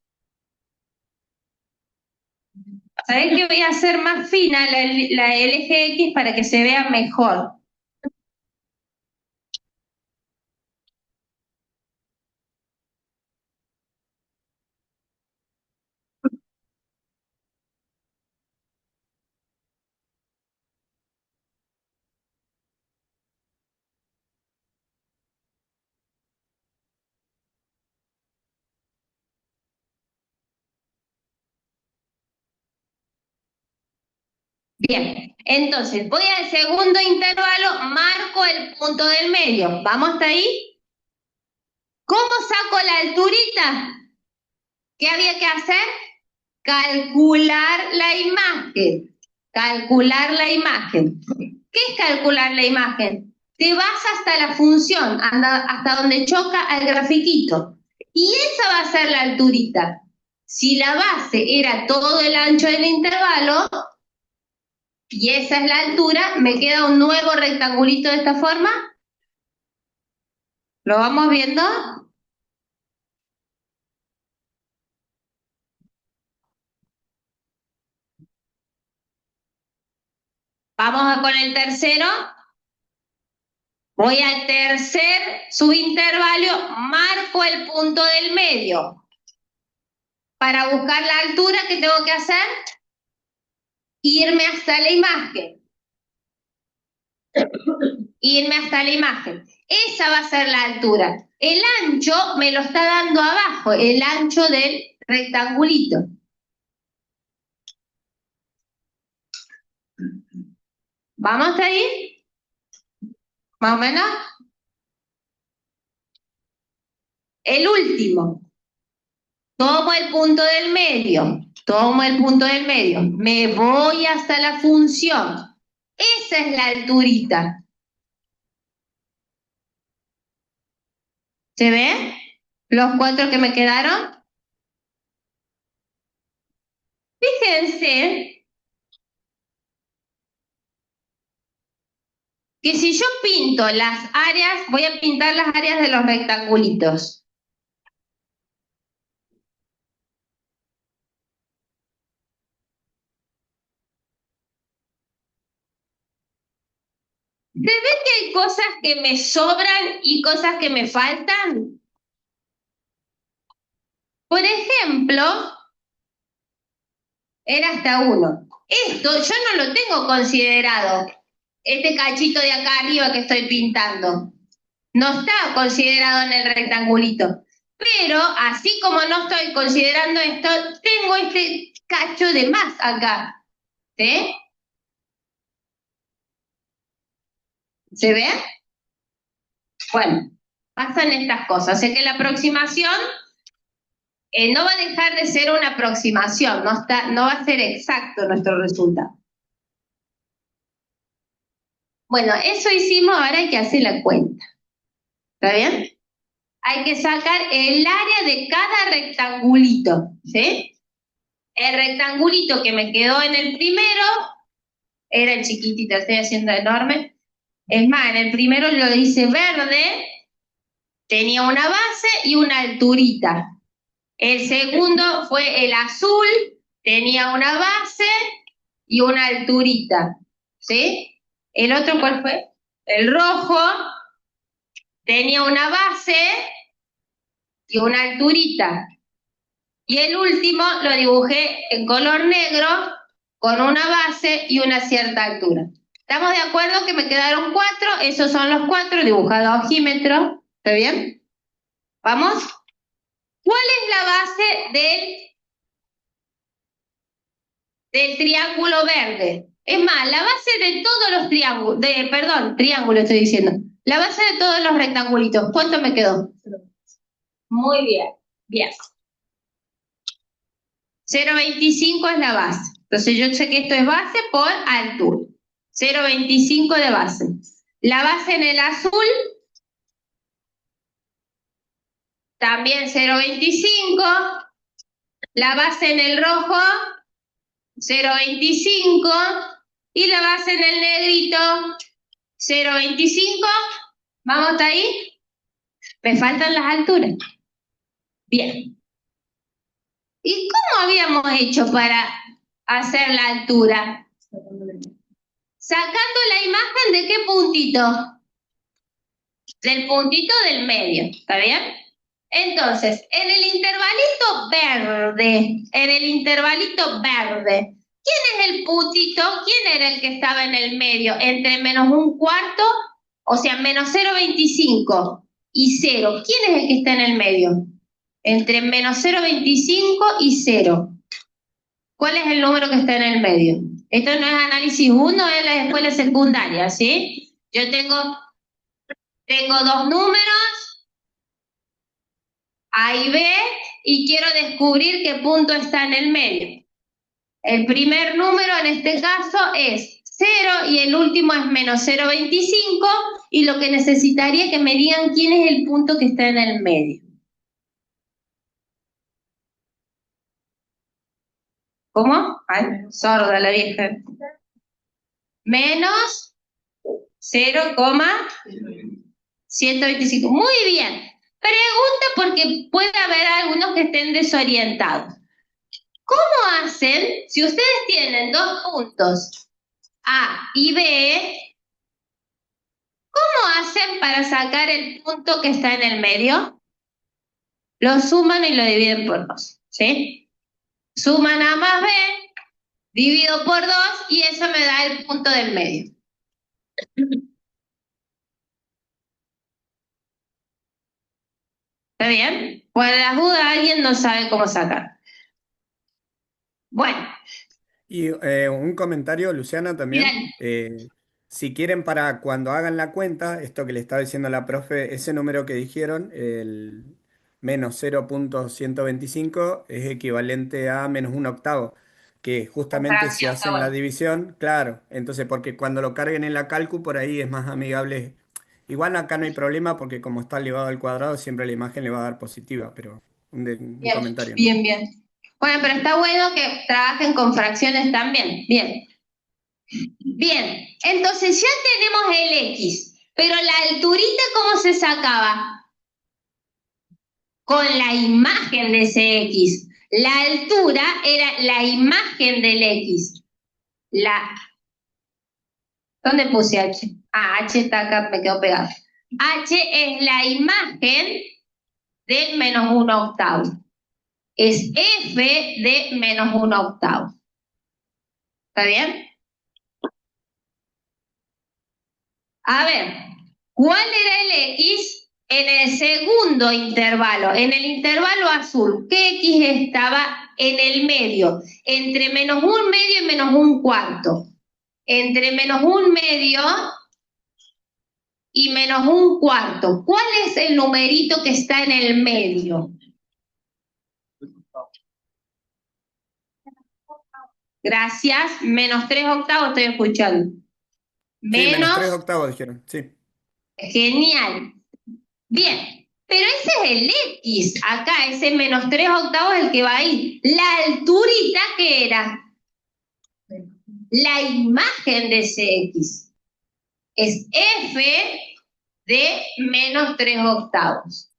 ¿Sabés que voy a hacer más fina la LGX para que se vea mejor? Bien, entonces voy al segundo intervalo, marco el punto del medio. ¿Vamos hasta ahí? ¿Cómo saco la alturita? ¿Qué había que hacer? Calcular la imagen. Calcular la imagen. ¿Qué es calcular la imagen? Te vas hasta la función, hasta donde choca al grafiquito. Y esa va a ser la alturita. Si la base era todo el ancho del intervalo, y esa es la altura, me queda un nuevo rectangulito de esta forma. ¿Lo vamos viendo? Vamos con el tercero. Voy al tercer subintervalo, marco el punto del medio. Para buscar la altura, ¿qué tengo que hacer? Irme hasta la imagen. Irme hasta la imagen. Esa va a ser la altura. El ancho me lo está dando abajo, el ancho del rectangulito. ¿Vamos hasta ahí? ¿Más o menos? El último. Tomo el punto del medio. Tomo el punto del medio. Me voy hasta la función. Esa es la alturita. ¿Se ve? Los 4 que me quedaron. Fíjense que si yo pinto las áreas, voy a pintar las áreas de los rectangulitos. ¿Se ve que hay cosas que me sobran y cosas que me faltan? Por ejemplo, era hasta 1. Esto yo no lo tengo considerado, este cachito de acá arriba que estoy pintando. No está considerado en el rectangulito. Pero así como no estoy considerando esto, tengo este cacho de más acá. ¿Sí? ¿Se ve? Bueno, pasan estas cosas. Sé que la aproximación no va a dejar de ser una aproximación, no va a ser exacto nuestro resultado. Bueno, eso hicimos, ahora hay que hacer la cuenta. ¿Está bien? Hay que sacar el área de cada rectangulito, ¿sí? El rectangulito que me quedó en el primero era el chiquitito, estoy haciendo enorme. Es más, en el primero lo hice verde, tenía una base y una alturita. El segundo fue el azul, tenía una base y una alturita, ¿sí? ¿El otro cuál fue? El rojo tenía una base y una alturita. Y el último lo dibujé en color negro con una base y una cierta altura. ¿Estamos de acuerdo que me quedaron 4? Esos son los 4 dibujados a ojímetro. ¿Está bien? ¿Vamos? ¿Cuál es la base del triángulo verde? Es más, la base de todos los triángulos, triángulo estoy diciendo. La base de todos los rectangulitos. ¿Cuánto me quedó? Muy bien. Bien. 0,25 es la base. Entonces yo sé que esto es base por altura. 0,25 de base. La base en el azul, también 0,25. La base en el rojo, 0,25. Y la base en el negrito, 0,25. ¿Vamos hasta ahí? Me faltan las alturas. Bien. ¿Y cómo habíamos hecho para hacer la altura? Sacando la imagen de qué puntito. Del puntito del medio, ¿está bien? Entonces, en el intervalito verde, ¿quién es el puntito? ¿Quién era el que estaba en el medio? Entre -1/4, o sea, -0,25 y 0. ¿Quién es el que está en el medio? Entre -0,25 y 0. ¿Cuál es el número que está en el medio? Esto no es análisis 1, es la escuela secundaria, ¿sí? Yo tengo 2 números, A y B, y quiero descubrir qué punto está en el medio. El primer número en este caso es 0 y el último es -0,25, y lo que necesitaría es que me digan quién es el punto que está en el medio. ¿Cómo? Ay, sorda la vieja. Menos 0,125. Muy bien. Pregunta porque puede haber algunos que estén desorientados. ¿Cómo hacen si ustedes tienen 2 puntos A y B? ¿Cómo hacen para sacar el punto que está en el medio? Lo suman y lo dividen por 2, ¿sí? Suman A más B, divido por 2 y eso me da el punto del medio. ¿Está bien? Por las dudas alguien no sabe cómo sacar. Bueno. Y un comentario, Luciana, también. Si quieren para cuando hagan la cuenta, esto que le estaba diciendo la profe, ese número que dijeron, el -0,125, es equivalente a -1/8, que En justamente si fracción, está hacen la bueno. división, claro, entonces porque cuando lo carguen en la calcu, por ahí es más amigable. Igual acá no hay problema porque como está elevado al cuadrado, siempre la imagen le va a dar positiva, pero un Bien, comentario nomás. bien, bien. Bueno, pero está bueno que trabajen con fracciones también. Bien. Bien, entonces ya tenemos el X, pero la alturita, ¿cómo se sacaba? Con la imagen de ese X. La altura era la imagen del X. ¿Dónde puse H? Ah, H está acá, me quedó pegado. H es la imagen del -1/8. Es F de -1/8. ¿Está bien? A ver, ¿Cuál era el X en el segundo intervalo? En el intervalo azul, ¿qué X estaba en el medio? Entre menos un medio y menos un cuarto. Entre menos un medio y menos un cuarto. ¿Cuál es el numerito que está en el medio? Gracias. Menos 3 octavos estoy escuchando. Sí, menos 3 Menos. octavos dijeron, sí. Genial. Bien. Pero ese es el X. Acá, ese menos 3 octavos es el que va ahí. La alturita que era la imagen de ese X. Es F de menos 3 octavos.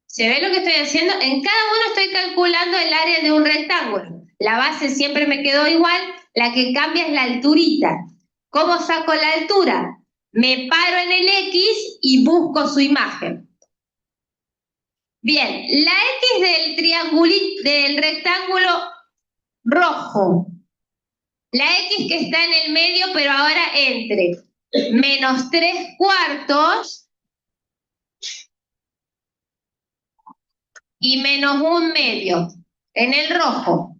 ¿Se ve lo que estoy haciendo? En cada uno estoy calculando el área de un rectángulo. La base siempre me quedó igual, la que cambia es la alturita. ¿Cómo saco la altura? Me paro en el X y busco su imagen. Bien, la X del rectángulo rojo. La X que está en el medio, pero ahora entre menos 3 cuartos y menos un medio, en el rojo.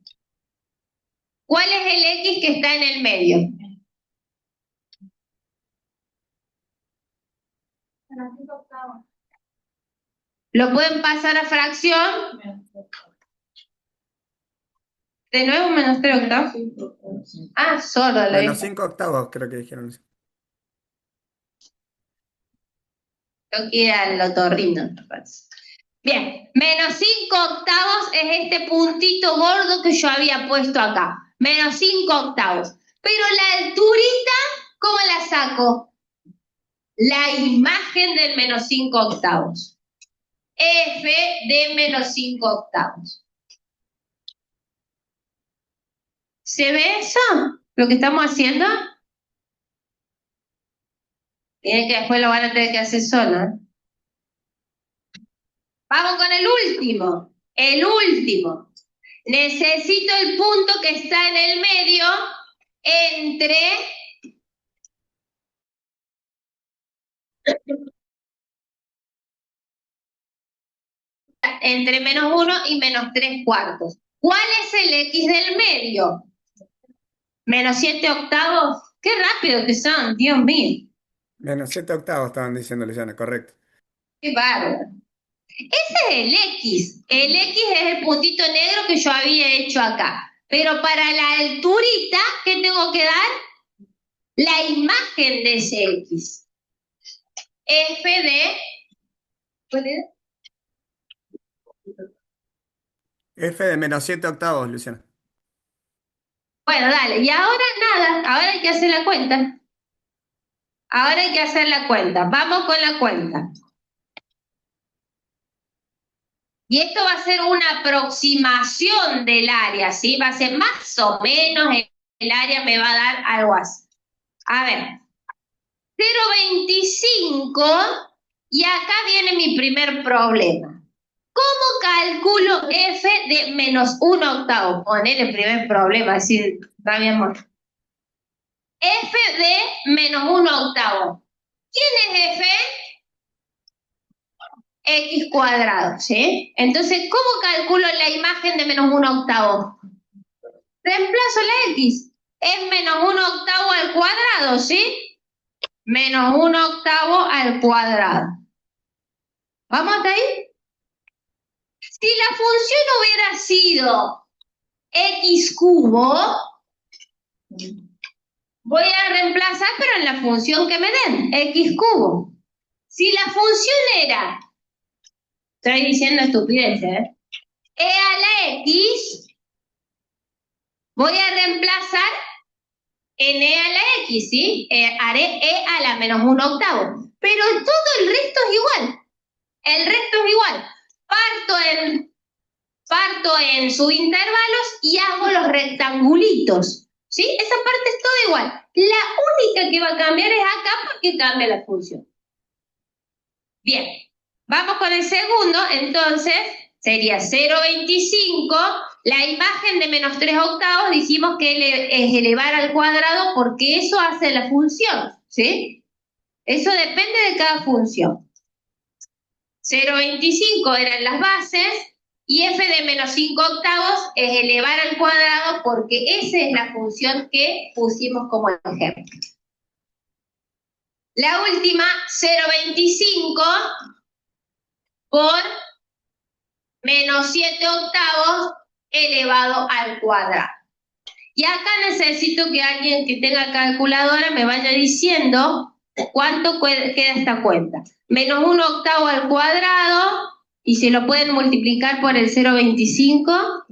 ¿Cuál es el X que está en el medio? ¿Lo pueden pasar a fracción? ¿De nuevo menos 3 octavos? Ah, solo la Menos vieja. 5 octavos creo que dijeron. Tengo que ir al otorrino. Bien, menos 5 octavos es este puntito gordo que yo había puesto acá. Menos 5 octavos. Pero la alturita, ¿cómo la saco? La imagen del menos 5 octavos. F de menos 5 octavos. ¿Se ve eso? ¿Lo que estamos haciendo? Tiene que después lo van a tener que hacer solo, ¿eh? Vamos con el último. El último. Necesito el punto que está en el medio entre menos 1 y menos 3 cuartos. ¿Cuál es el X del medio? Menos 7 octavos. Qué rápido que son, Dios mío. Menos 7 octavos estaban diciendo, Luciana, correcto. Qué bárbaro. Ese es el X. El X es el puntito negro que yo había hecho acá. Pero para la alturita, ¿qué tengo que dar? La imagen de ese X. F de... ¿Cuál es? F de menos 7 octavos, Luciana. Bueno, dale. Y ahora nada. Ahora hay que hacer la cuenta. Ahora hay que hacer la cuenta. Vamos con la cuenta. Y esto va a ser una aproximación del área, ¿sí? Va a ser más o menos el área me va a dar algo así. A ver, 0,25 y acá viene mi primer problema. ¿Cómo calculo F de menos 1 octavo? Poner el primer problema, así, está mi amor. F de menos 1 octavo. ¿Quién es F? X cuadrado, ¿sí? Entonces, ¿cómo calculo la imagen de menos 1 octavo? Reemplazo la X. Es menos 1 octavo al cuadrado, ¿sí? Menos 1 octavo al cuadrado. ¿Vamos hasta ahí? Si la función hubiera sido X cubo, voy a reemplazar, pero en la función que me den, X cubo. Si la función era, estoy diciendo estupideces, E a la X, voy a reemplazar en E a la X, ¿sí? Haré E a la menos 1 octavo. Pero todo el resto es igual. El resto es igual. Parto en subintervalos y hago los rectangulitos, ¿sí? Esa parte es todo igual. La única que va a cambiar es acá porque cambia la función. Bien. Vamos con el segundo. Entonces, sería 0,25. La imagen de -3/8 dijimos que es elevar al cuadrado porque eso hace la función, ¿sí? Eso depende de cada función. 0,25 eran las bases y f de -5/8 es elevar al cuadrado porque esa es la función que pusimos como ejemplo. La última, 0,25 por -7/8 elevado al cuadrado. Y acá necesito que alguien que tenga calculadora me vaya diciendo cuánto queda esta cuenta. -1/8 al cuadrado, y se lo pueden multiplicar por el 0,25.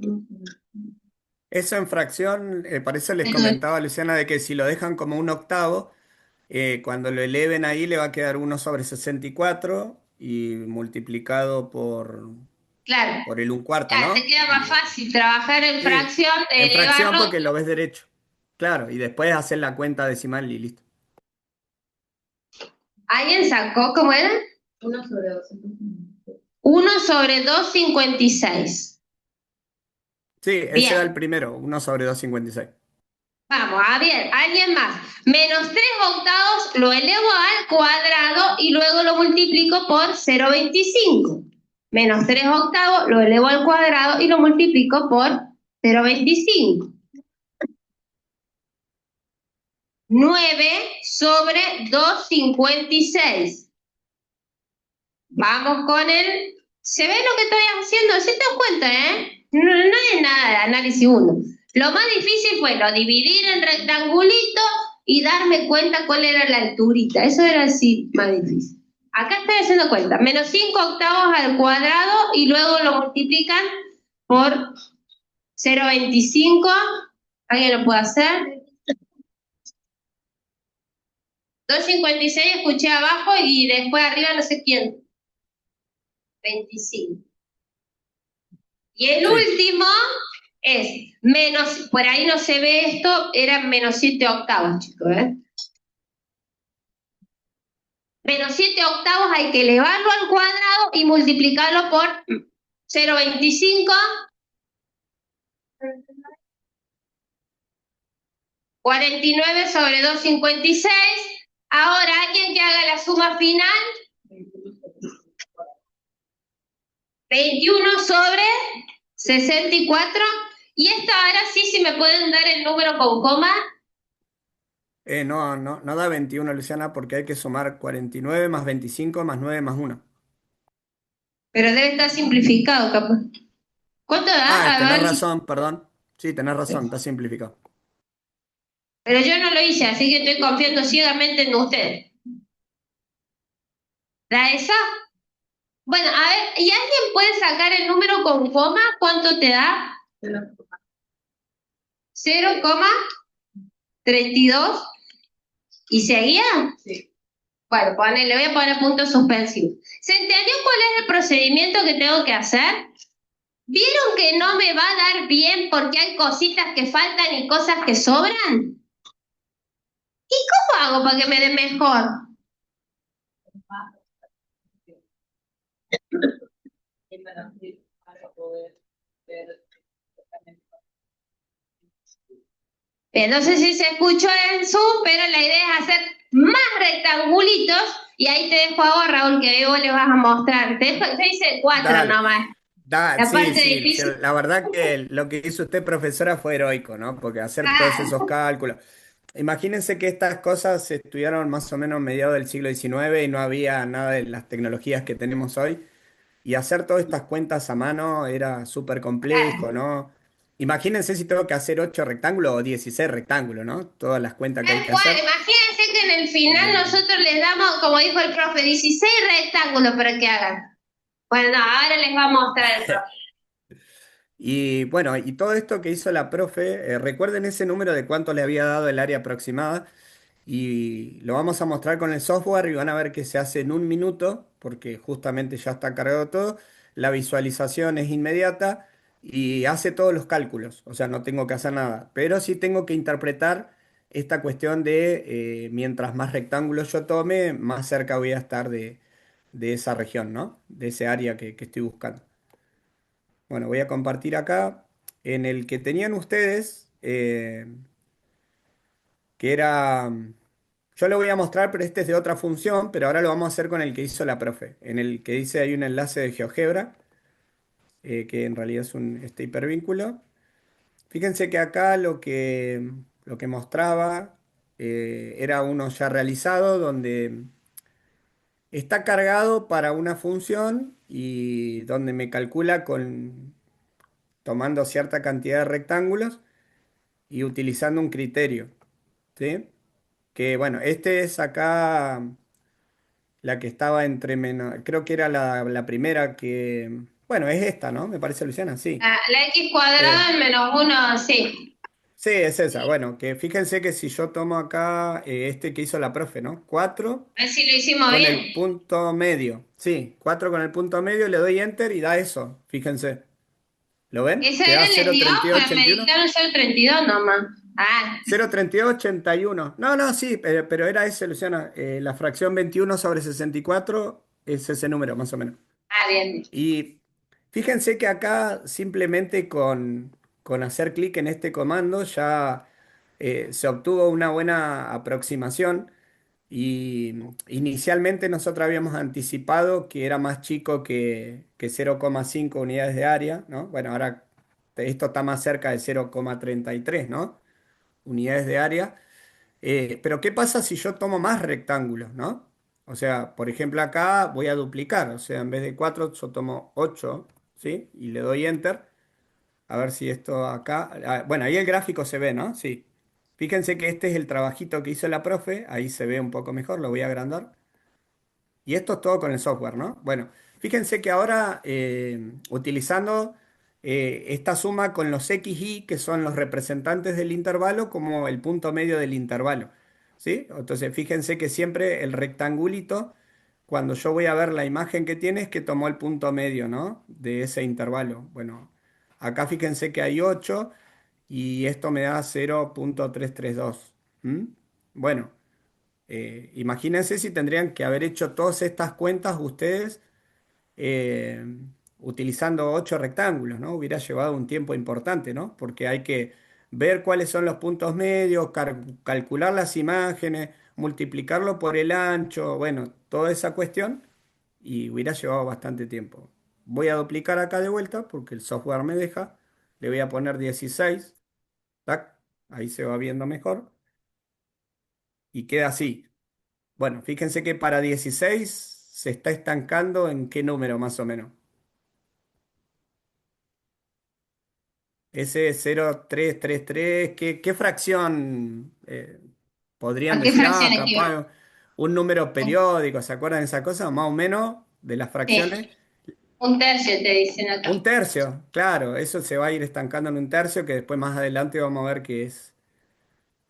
Eso en fracción, por eso les comentaba a Luciana de que si lo dejan como un octavo, cuando lo eleven ahí le va a quedar 1/64 y multiplicado Claro, por el un cuarto, ya, te ¿no? queda más fácil trabajar en Sí, fracción, de en fracción elevarlo. porque lo ves derecho. Claro, y después hacer la cuenta decimal y listo. ¿Alguien sacó cómo era? 1/256. Sí, ese Bien, era el primero, 1/256. vamos, a ver, alguien más. -3/8 lo elevo al cuadrado y luego lo multiplico por 0,25. -3/8 lo elevo al cuadrado y lo multiplico por 0,25. 9/256. Vamos con el... ¿Se ve lo que estoy haciendo? ¿Se dan cuenta, eh? No, no es nada de análisis uno. Lo más difícil fue lo dividir en rectangulito y darme cuenta cuál era la alturita. Eso era así más difícil. Acá estoy haciendo cuenta. -5/8 al cuadrado y luego lo multiplican por 0,25. ¿Alguien lo puede hacer? 2,56 escuché abajo y después arriba no sé quién. 25. Y el Sí, último es menos, por ahí no se ve esto, era -7/8, chicos, ¿eh? -7/8 hay que elevarlo al cuadrado y multiplicarlo por 0,25. 49/256. Ahora, alguien que haga la suma final. 21/64. Y esta ahora sí, si me pueden dar el número con coma. no, no, no da 21, Luciana, porque hay que sumar 49 más 25 más 9 más 1. Pero debe estar simplificado, capaz. ¿Cuánto Ah, da? A tenés ver. razón, perdón. Sí, tenés razón, está simplificado. Pero yo no lo hice, así que estoy confiando ciegamente en ustedes. ¿Da esa? Bueno, a ver, ¿y alguien puede sacar el número con coma? ¿Cuánto te da? 0,32. ¿Y seguía? Sí. Bueno, le voy a poner puntos suspensivos. ¿Se entendió cuál es el procedimiento que tengo que hacer? ¿Vieron que no me va a dar bien porque hay cositas que faltan y cosas que sobran? ¿Y cómo hago para que me dé mejor? No sé si se escuchó en Zoom, pero la idea es hacer más rectangulitos y ahí te dejo a vos, Raúl, que vos le vas a mostrar. Te hice 4 Dale. nomás. Da, La sí, parte sí, difícil. la verdad que lo que hizo usted, profesora, fue heroico, ¿no? Porque hacer todos Ah, esos cálculos. Imagínense que estas cosas se estudiaron más o menos a mediados del siglo XIX y no había nada de las tecnologías que tenemos hoy. Y hacer todas estas cuentas a mano era súper complejo, ah, ¿no? Imagínense si tengo que hacer 8 rectángulos o 16 rectángulos, ¿no? Todas las cuentas que hay tal que cual. hacer. Imagínense que en el final Eh, nosotros les damos, como dijo el profe, 16 rectángulos para que hagan. Bueno, no, ahora les va a mostrar el profe. Y bueno, y todo esto que hizo la profe, recuerden ese número de cuánto le había dado el área aproximada. Y lo vamos a mostrar con el software y van a ver que se hace en un minuto, porque justamente ya está cargado todo. La visualización es inmediata y hace todos los cálculos, o sea, no tengo que hacer nada. Pero sí tengo que interpretar esta cuestión de mientras más rectángulos yo tome, más cerca voy a estar de esa región, ¿no? De ese área que estoy buscando. Bueno, voy a compartir acá en el que tenían ustedes, que era, yo lo voy a mostrar, pero este es de otra función, pero ahora lo vamos a hacer con el que hizo la profe, en el que dice hay un enlace de GeoGebra, que en realidad es este hipervínculo. Fíjense que acá lo que mostraba era uno ya realizado, donde está cargado para una función y donde me calcula tomando cierta cantidad de rectángulos y utilizando un criterio, ¿sí? Que bueno, este es acá la que estaba entre menos, creo que era la primera que, bueno, es esta, ¿no? Me parece, Luciana, sí. La x cuadrada Eh, en menos uno, sí. sí, es esa. Bueno, que fíjense que si yo tomo acá este que hizo la profe, ¿no? 4 A ver si lo hicimos con bien. el punto medio. Sí, 4 con el punto medio, le doy enter y da eso. Fíjense. ¿Lo ven? ¿Ese Que era da el de Dios? Pues me 0,3281. dictaron ser 32 nomás. Ah, 0,3281. No, no, sí, pero era ese, Luciana. La fracción 21 sobre 64 es ese número, más o menos. bien. Y fíjense que acá simplemente con hacer clic en este comando ya se obtuvo una buena aproximación. Y inicialmente nosotros habíamos anticipado que era más chico que 0,5 unidades de área, ¿no? Bueno, ahora esto está más cerca de 0,33, ¿no? Unidades de área. Pero ¿qué pasa si yo tomo más rectángulos, ¿no? O sea, por ejemplo, acá voy a duplicar, o sea, en vez de 4 yo tomo 8, ¿sí? Y le doy enter. A ver si esto acá. Bueno, ahí el gráfico se ve, ¿no? Sí. Fíjense que este es el trabajito que hizo la profe. Ahí se ve un poco mejor, lo voy a agrandar. Y esto es todo con el software, ¿no? Bueno, fíjense que ahora utilizando esta suma con los XY, que son los representantes del intervalo, como el punto medio del intervalo, ¿sí? Entonces, fíjense que siempre el rectangulito, cuando yo voy a ver la imagen que tiene, es que tomó el punto medio, ¿no? De ese intervalo. Bueno, acá fíjense que hay 8 y esto me da 0,332. ¿Mm? Bueno. Imagínense si tendrían que haber hecho todas estas cuentas ustedes eh, utilizando 8 rectángulos, ¿no? Hubiera llevado un tiempo importante, ¿no? Porque hay que ver cuáles son los puntos medios, calcular las imágenes, multiplicarlo por el ancho, bueno, toda esa cuestión y hubiera llevado bastante tiempo. Voy a duplicar acá de vuelta porque el software me deja. Le voy a poner 16, tac, ahí se va viendo mejor y queda así. Bueno, fíjense que para 16 se está estancando en qué número más o menos. Ese 0,333, ¿qué fracción podrían ¿A qué decir? fracción Ah, equivale? capaz un número periódico, ¿se acuerdan de esa cosa? Más o menos de las fracciones. Sí, un tercio te dicen Un acá. tercio, claro, eso se va a ir estancando en un tercio que después más adelante vamos a ver qué es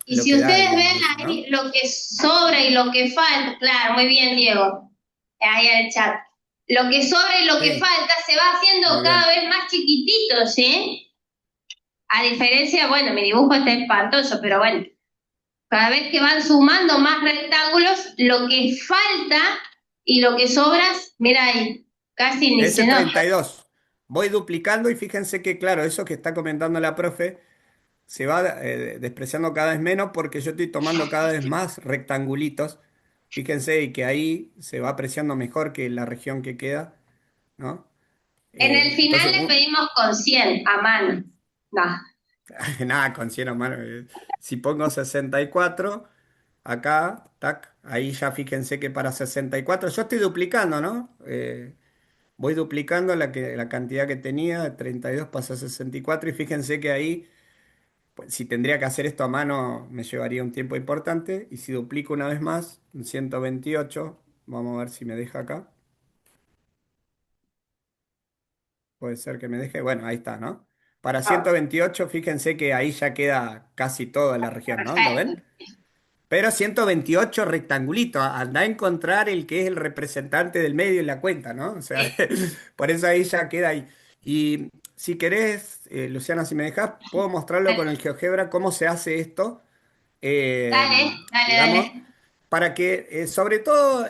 Y lo si que da, ustedes digamos, ven eso, ahí ¿no? lo que sobra y lo que falta, claro, muy bien, Diego, ahí en el chat. Lo que sobra y lo que Sí, falta se va haciendo muy cada bien. vez más chiquitito, ¿sí? A diferencia, bueno, mi dibujo está espantoso, pero bueno, cada vez que van sumando más rectángulos, lo que falta y lo que sobra, mira ahí, casi ni Ese se es nota. 32. Voy duplicando y fíjense que, claro, eso que está comentando la profe se va despreciando cada vez menos porque yo estoy tomando cada vez más rectangulitos. Fíjense y que ahí se va apreciando mejor que la región que queda, ¿no? En el final Entonces, le pedimos con 100 a mano. No. nada, considero, mano, si pongo 64 acá, tac, ahí ya fíjense que para 64 yo estoy duplicando, ¿no? Voy duplicando la cantidad que tenía, de 32 pasa a 64 y fíjense que ahí pues, si tendría que hacer esto a mano, me llevaría un tiempo importante. Y si duplico una vez más, un 128, vamos a ver si me deja acá. Puede ser que me deje. Bueno, ahí está, ¿no? Para 128, fíjense que ahí ya queda casi toda la región, ¿no? ¿Lo Perfecto. ven? Pero 128 rectangulito. Anda a encontrar el que es el representante del medio en la cuenta, ¿no? O sea, Sí. por eso ahí ya queda ahí. Y si querés, Luciana, si me dejas, puedo mostrarlo con el GeoGebra cómo se hace esto. eh, Dale, dale, digamos, dale. para que, sobre todo,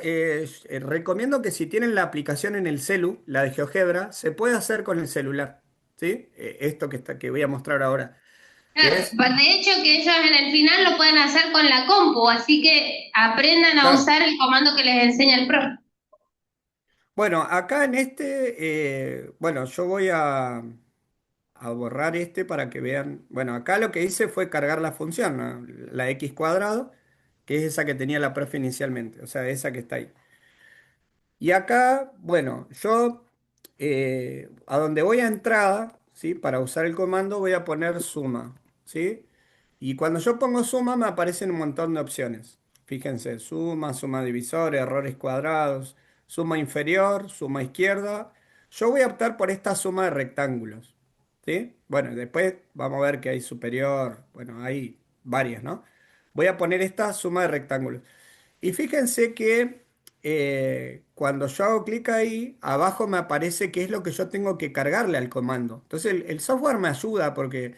recomiendo que si tienen la aplicación en el celu, la de GeoGebra, se puede hacer con el celular. ¿sí? Esto que voy a mostrar ahora, que Claro, es, de hecho que ellos en el final lo pueden hacer con la compu, así que aprendan a claro. usar el comando que les enseña el profe. Bueno, acá en bueno, yo voy a borrar este para que vean. Bueno, acá lo que hice fue cargar la función, ¿no? La x cuadrado, que es esa que tenía la profe inicialmente, o sea, esa que está ahí. Y acá, bueno, yo a donde voy a entrada, ¿sí? Para usar el comando voy a poner suma, ¿sí? Y cuando yo pongo suma me aparecen un montón de opciones. Fíjense, suma, suma divisor, errores cuadrados, suma inferior, suma izquierda. Yo voy a optar por esta suma de rectángulos, ¿sí? Bueno, después vamos a ver que hay superior, bueno, hay varias, ¿no? Voy a poner esta suma de rectángulos. Y fíjense que cuando yo hago clic ahí, abajo me aparece qué es lo que yo tengo que cargarle al comando. Entonces el software me ayuda porque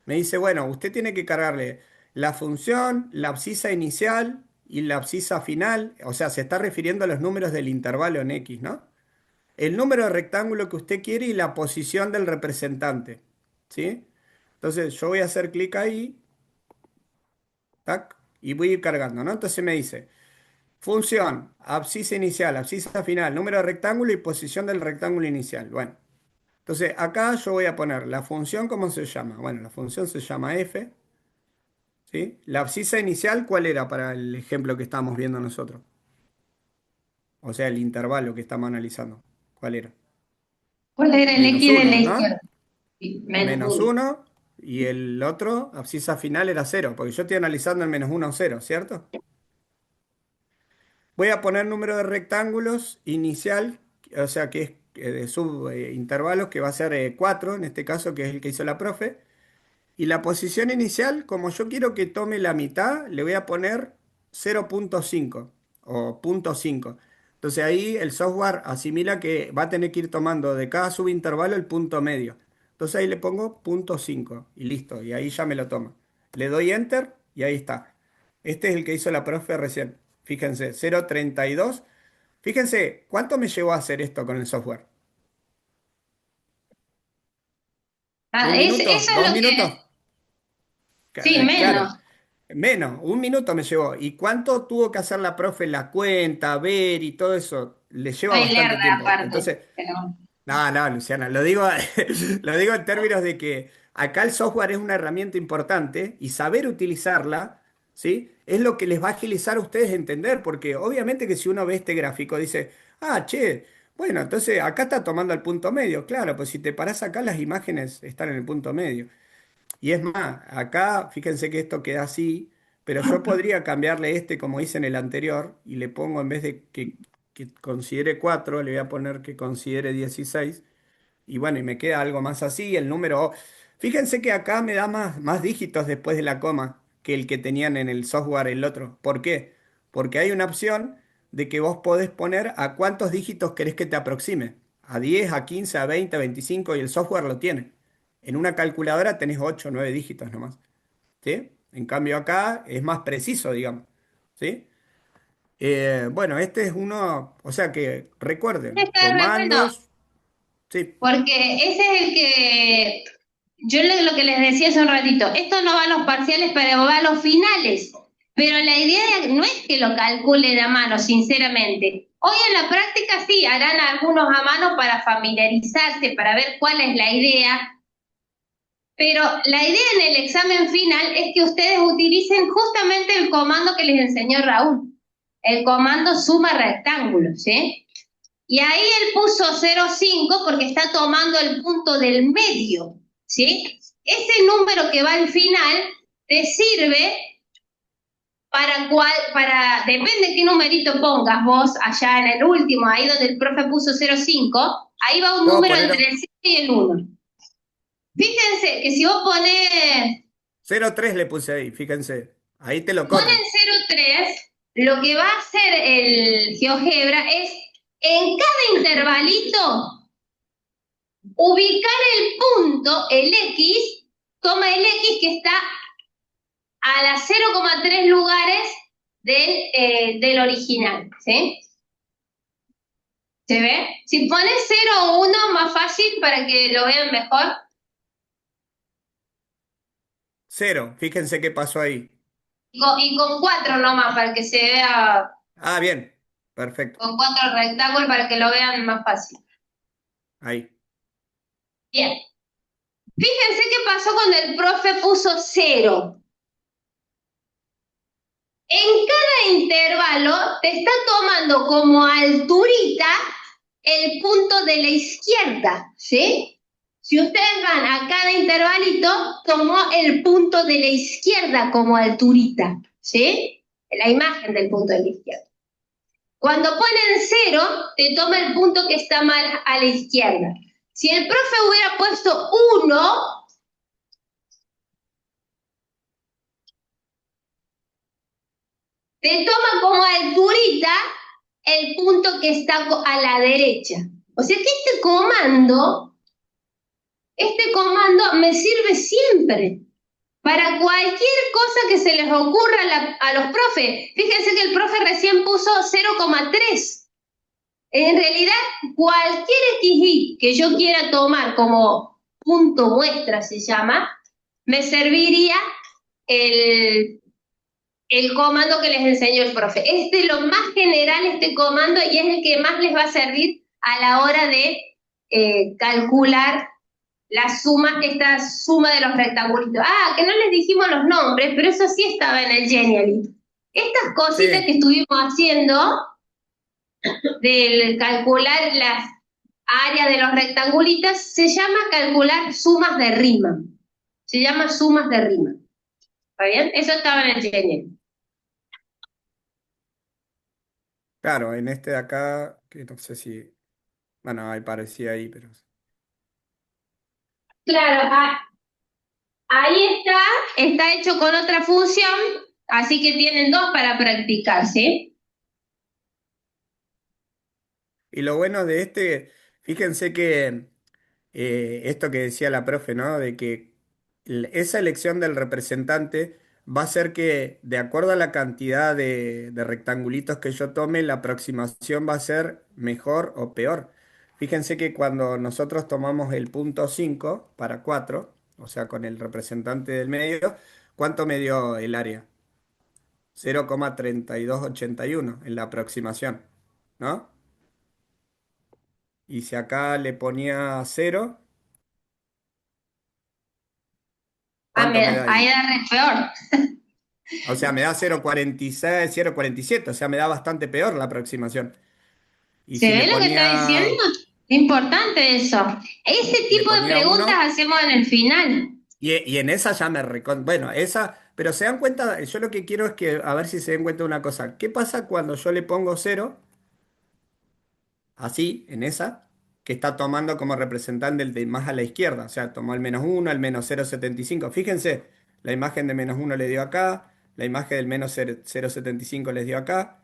me dice, bueno, usted tiene que cargarle la función, la abscisa inicial y la abscisa final. O sea, se está refiriendo a los números del intervalo en X, ¿no? El número de rectángulo que usted quiere y la posición del representante, ¿sí? Entonces yo voy a hacer clic ahí, tac, y voy a ir cargando, ¿no? Entonces me dice... Función, abscisa inicial, abscisa final, número de rectángulo y posición del rectángulo inicial. Bueno, entonces acá yo voy a poner la función, ¿cómo se llama? Bueno, la función se llama f, ¿sí? La abscisa inicial, ¿cuál era para el ejemplo que estábamos viendo nosotros? O sea, el intervalo que estamos analizando. ¿Cuál era? ¿Cuál era el Menos X de la uno, izquierda? ¿no? Sí, menos Menos uno. uno y el otro, abscisa final, era cero, porque yo estoy analizando el menos uno o cero, ¿cierto? Voy a poner número de rectángulos inicial, o sea que es de subintervalos, que va a ser 4 en este caso, que es el que hizo la profe. Y la posición inicial, como yo quiero que tome la mitad, le voy a poner 0,5 o punto 5. Entonces ahí el software asimila que va a tener que ir tomando de cada subintervalo el punto medio. Entonces ahí le pongo punto 5 y listo, y ahí ya me lo toma. Le doy enter y ahí está. Este es el que hizo la profe recién. Fíjense, 0,32. Fíjense, ¿cuánto me llevó a hacer esto con el software? ¿Un minuto? Eso es ¿Dos lo minutos? que... Sí, Claro. menos. Menos, un minuto me llevó. ¿Y cuánto tuvo que hacer la profe la cuenta, ver y todo eso? Le lleva Soy bastante lerda tiempo. aparte, Entonces, pero... no, no, Luciana, lo digo, lo digo en términos de que acá el software es una herramienta importante y saber utilizarla, ¿sí? Es lo que les va a agilizar a ustedes entender, porque obviamente que si uno ve este gráfico dice, ah, che, bueno, entonces acá está tomando el punto medio. Claro, pues si te parás acá las imágenes están en el punto medio. Y es más, acá fíjense que esto queda así, pero yo podría cambiarle este como hice en el anterior y le pongo en vez de que considere 4 le voy a poner que considere 16 y bueno, y me queda algo más así, el número... Fíjense que acá me da más dígitos después de la coma que el que tenían en el software el otro. ¿Por qué? Porque hay una opción de que vos podés poner a cuántos dígitos querés que te aproxime. A 10, a 15, a 20, a 25 y el software lo tiene. En una calculadora tenés 8 o 9 dígitos nomás. ¿Sí? En cambio acá es más preciso, digamos. ¿Sí? Bueno, este es uno, o sea que recuerden, Está re bueno, comandos, sí. porque ese es el que... Yo lo que les decía hace un ratito, esto no va a los parciales, pero va a los finales. Pero la idea no es que lo calculen a mano, sinceramente. Hoy en la práctica sí, harán algunos a mano para familiarizarse, para ver cuál es la idea. Pero la idea en el examen final es que ustedes utilicen justamente el comando que les enseñó Raúl, el comando suma rectángulos, ¿sí? Y ahí él puso 0,5 porque está tomando el punto del medio, ¿sí? Ese número que va al final te sirve depende qué numerito pongas vos allá en el último, ahí donde el profe puso 0,5, ahí va un Puedo número poner entre el 0 y el 1. Fíjense que si vos cero tres le puse ahí, fíjense. Ahí te lo ponen corre. 0,3, lo que va a hacer el GeoGebra es en cada intervalito ubicar el punto, el X, toma el X que está a las 0,3 lugares del original, ¿sí? ¿Se ve? Si pones 0 o 1, más fácil para que lo vean mejor. Cero. Fíjense qué pasó ahí. Y con 4 nomás, para que se vea, Ah, bien. Perfecto. con 4 rectángulos para que lo vean más fácil. Ahí. Bien. Fíjense qué pasó cuando el profe puso 0. En cada intervalo te está tomando como alturita el punto de la izquierda, ¿sí? Si ustedes van a cada intervalito, tomó el punto de la izquierda como alturita, ¿sí? La imagen del punto de la izquierda. Cuando ponen 0, te toma el punto que está mal a la izquierda. Si el profe hubiera puesto 1, te toma como alturita el punto que está a la derecha. O sea que este comando me sirve siempre para cualquier cosa que se les ocurra a los profes. Fíjense que el profe recién puso 0,3. En realidad, cualquier XY que yo quiera tomar como punto muestra, se llama, me serviría el, el comando que les enseñó el profe. Es de lo más general este comando y es el que más les va a servir a la hora de calcular esta suma de los rectangulitos. Ah, que no les dijimos los nombres, pero eso sí estaba en el Genially. Estas cositas que Sí, estuvimos haciendo del calcular las áreas de los rectangulitos se llama calcular sumas de Riemann. Se llama sumas de Riemann. ¿Está bien? Eso estaba en el Genially. claro, en este de acá, que no sé si. Bueno, ahí parecía ahí, pero. Claro, ahí está hecho con otra función, así que tienen dos para practicar, ¿sí? Y lo bueno de este, fíjense que esto que decía la profe, ¿no? De que esa elección del representante va a ser que, de acuerdo a la cantidad de rectangulitos que yo tome, la aproximación va a ser mejor o peor. Fíjense que cuando nosotros tomamos el punto 5 para 4, o sea, con el representante del medio, ¿cuánto me dio el área? 0,3281 en la aproximación, ¿no? Y si acá le ponía 0, Ah, ¿cuánto me mira, da ahí ahí? da re peor. O sea, me da 0,46, 0,47, o sea, me da bastante peor la aproximación. Y ¿Se si ve lo que está diciendo? Importante eso. Ese le tipo de ponía preguntas 1, hacemos en el final. y en esa ya Bueno, esa. Pero se dan cuenta, yo lo que quiero es que, a ver si se den cuenta de una cosa. ¿Qué pasa cuando yo le pongo 0, así, en esa, que está tomando como representante el de más a la izquierda? O sea, tomó el -1, el -0,75. Fíjense, la imagen de -1 le dio acá, la imagen del -0,75 les dio acá.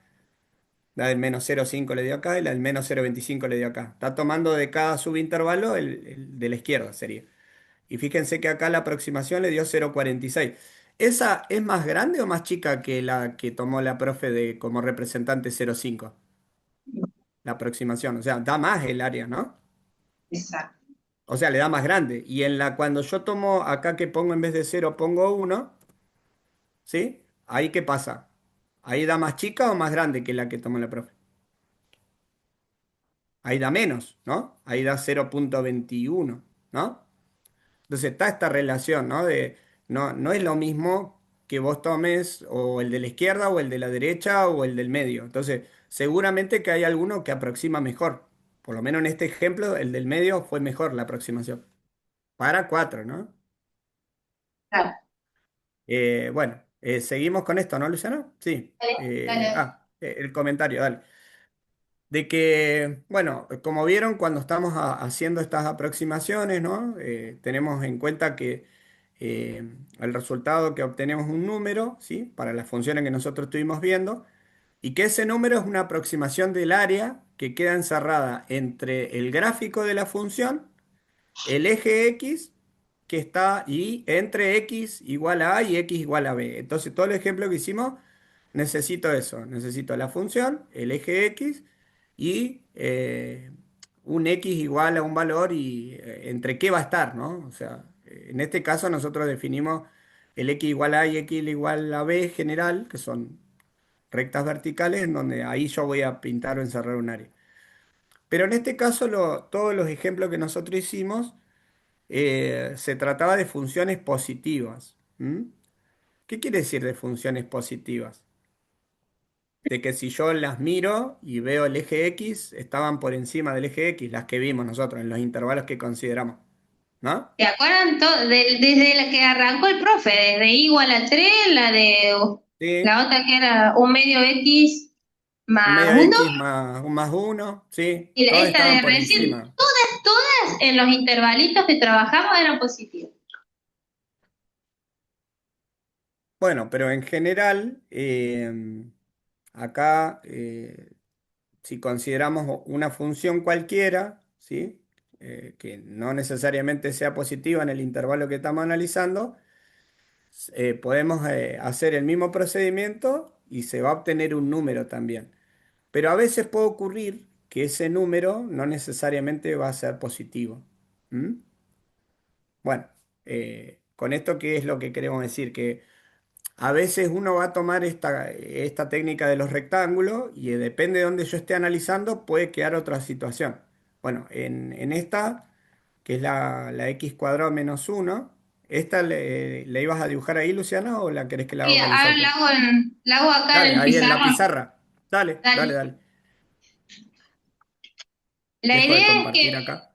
La del -0,5 le dio acá y la del -0,25 le dio acá. Está tomando de cada subintervalo el de la izquierda sería. Y fíjense que acá la aproximación le dio 0,46. ¿Esa es más grande o más chica que la que tomó la profe como representante 0,5? La aproximación. O sea, da más el área, ¿no? Exacto. O sea, le da más grande. Y cuando yo tomo acá que pongo en vez de 0 pongo 1, ¿sí? ¿Ahí qué pasa? ¿Ahí da más chica o más grande que la que tomó la profe? Ahí da menos, ¿no? Ahí da 0,21, ¿no? Entonces está esta relación, ¿no? No es lo mismo que vos tomes o el de la izquierda o el de la derecha o el del medio. Entonces, seguramente que hay alguno que aproxima mejor. Por lo menos en este ejemplo, el del medio fue mejor la aproximación. Para 4, ¿no? Claro. Bueno, seguimos con esto, ¿no, Luciano? Sí. Dale, dale. El comentario, dale. De que, bueno, como vieron, cuando estamos haciendo estas aproximaciones, ¿no? Tenemos en cuenta que el resultado que obtenemos es un número, ¿sí? Para las funciones que nosotros estuvimos viendo, y que ese número es una aproximación del área que queda encerrada entre el gráfico de la función, el eje X, que está y entre X igual a A y X igual a B. Entonces, todo el ejemplo que hicimos, necesito eso. Necesito la función, el eje X y un X igual a un valor y entre qué va a estar, ¿no? O sea, en este caso nosotros definimos el x igual a y x igual a b general, que son rectas verticales, en donde ahí yo voy a pintar o encerrar un área. Pero en este caso, todos los ejemplos que nosotros hicimos, se trataba de funciones positivas. ¿M? ¿Qué quiere decir de funciones positivas? De que si yo las miro y veo el eje X, estaban por encima del eje X, las que vimos nosotros en los intervalos que consideramos, ¿no? ¿Se acuerdan desde la que arrancó el profe? Desde I igual a 3, Sí, la otra que era un medio X un más medio uno, X más un más uno, sí, y todas esta de estaban por recién, encima. todas en los intervalitos que trabajamos eran positivas. Bueno, pero en general, acá, si consideramos una función cualquiera, ¿sí? Que no necesariamente sea positiva en el intervalo que estamos analizando, podemos hacer el mismo procedimiento y se va a obtener un número también. Pero a veces puede ocurrir que ese número no necesariamente va a ser positivo. ¿Mm? Bueno, con esto, ¿qué es lo que queremos decir? Que a veces uno va a tomar esta técnica de los rectángulos y depende de donde yo esté analizando, puede quedar otra situación. Bueno, en esta, que es la x cuadrado menos uno, ¿esta le ibas a dibujar ahí, Luciana, o la querés que la Sí, haga con el ahora software? la hago acá en Dale, el ahí en la pizarrón. pizarra. Dale, dale, Dale. dale. La Dejo de idea es compartir que acá.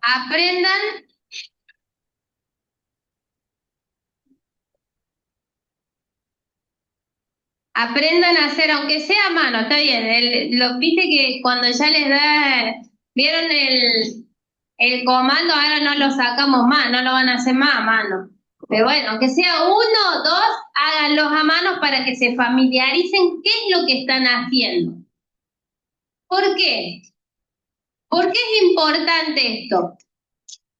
aprendan a hacer, aunque sea a mano, está bien. Viste que cuando ya les da, vieron el comando, ahora no lo sacamos más, no lo van a hacer más a mano. Pero bueno, aunque sea uno o dos, háganlos a mano para que se familiaricen qué es lo que están haciendo. ¿Por qué? ¿Por qué es importante esto?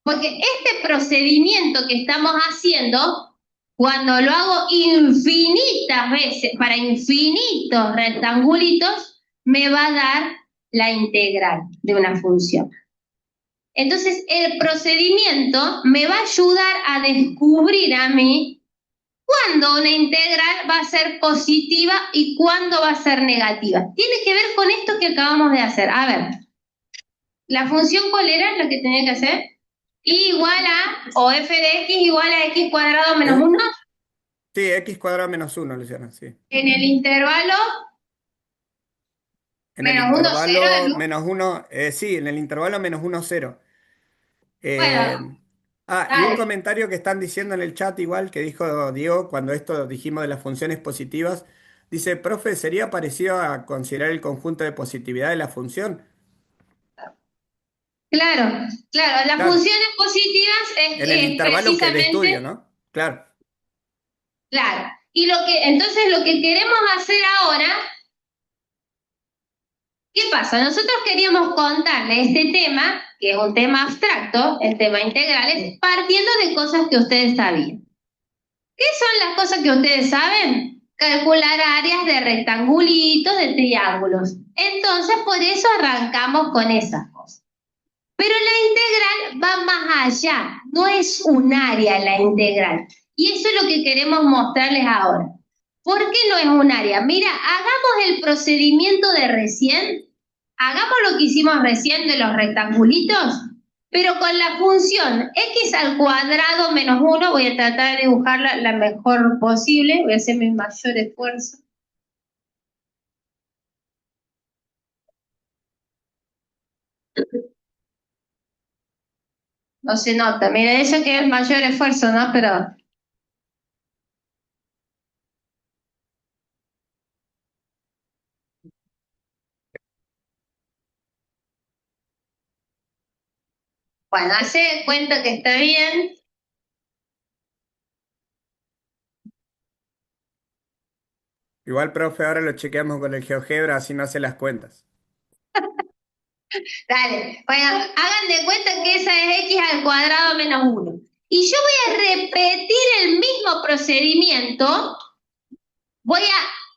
Porque este procedimiento que estamos haciendo, cuando lo hago infinitas veces para infinitos rectangulitos, me va a dar la integral de una función. Entonces, el procedimiento me va a ayudar a descubrir a mí cuándo una integral va a ser positiva y cuándo va a ser negativa. Tiene que ver con esto que acabamos de hacer. A ver, ¿la función cuál era lo que tenía que hacer? Y igual a, o f de x igual a x cuadrado menos Eh, uno sí, x cuadrado menos uno, Luciana, sí. en el intervalo En el menos uno cero, intervalo ¿no? menos uno, sí, en el intervalo menos uno, cero. Bueno, Eh, y un dale. comentario que están diciendo en el chat, igual que dijo Diego cuando esto dijimos de las funciones positivas, dice, profe, ¿sería parecido a considerar el conjunto de positividad de la función? Claro, claro, las Claro, funciones positivas en el es intervalo que de estudio, precisamente, ¿no? Claro, claro. Y entonces lo que queremos hacer ahora, ¿qué pasa? Nosotros queríamos contarle este tema, que es un tema abstracto, el tema integrales, partiendo de cosas que ustedes sabían. ¿Qué son las cosas que ustedes saben? Calcular áreas de rectangulitos, de triángulos. Entonces, por eso arrancamos con esas cosas. Pero la integral va más allá, no es un área la integral. Y eso es lo que queremos mostrarles ahora. ¿Por qué no es un área? Mira, hagamos el procedimiento de recién, hagamos lo que hicimos recién de los rectangulitos, pero con la función x al cuadrado menos uno, voy a tratar de dibujarla la mejor posible, voy a hacer mi mayor esfuerzo. No se nota, mira, eso que es el mayor esfuerzo, ¿no? Pero bueno, hace cuenta que está bien. igual, profe, ahora lo chequeamos con el GeoGebra, así no hace las cuentas. Dale, bueno, hagan de cuenta que esa es x al cuadrado menos uno. Y yo voy a repetir el mismo procedimiento, voy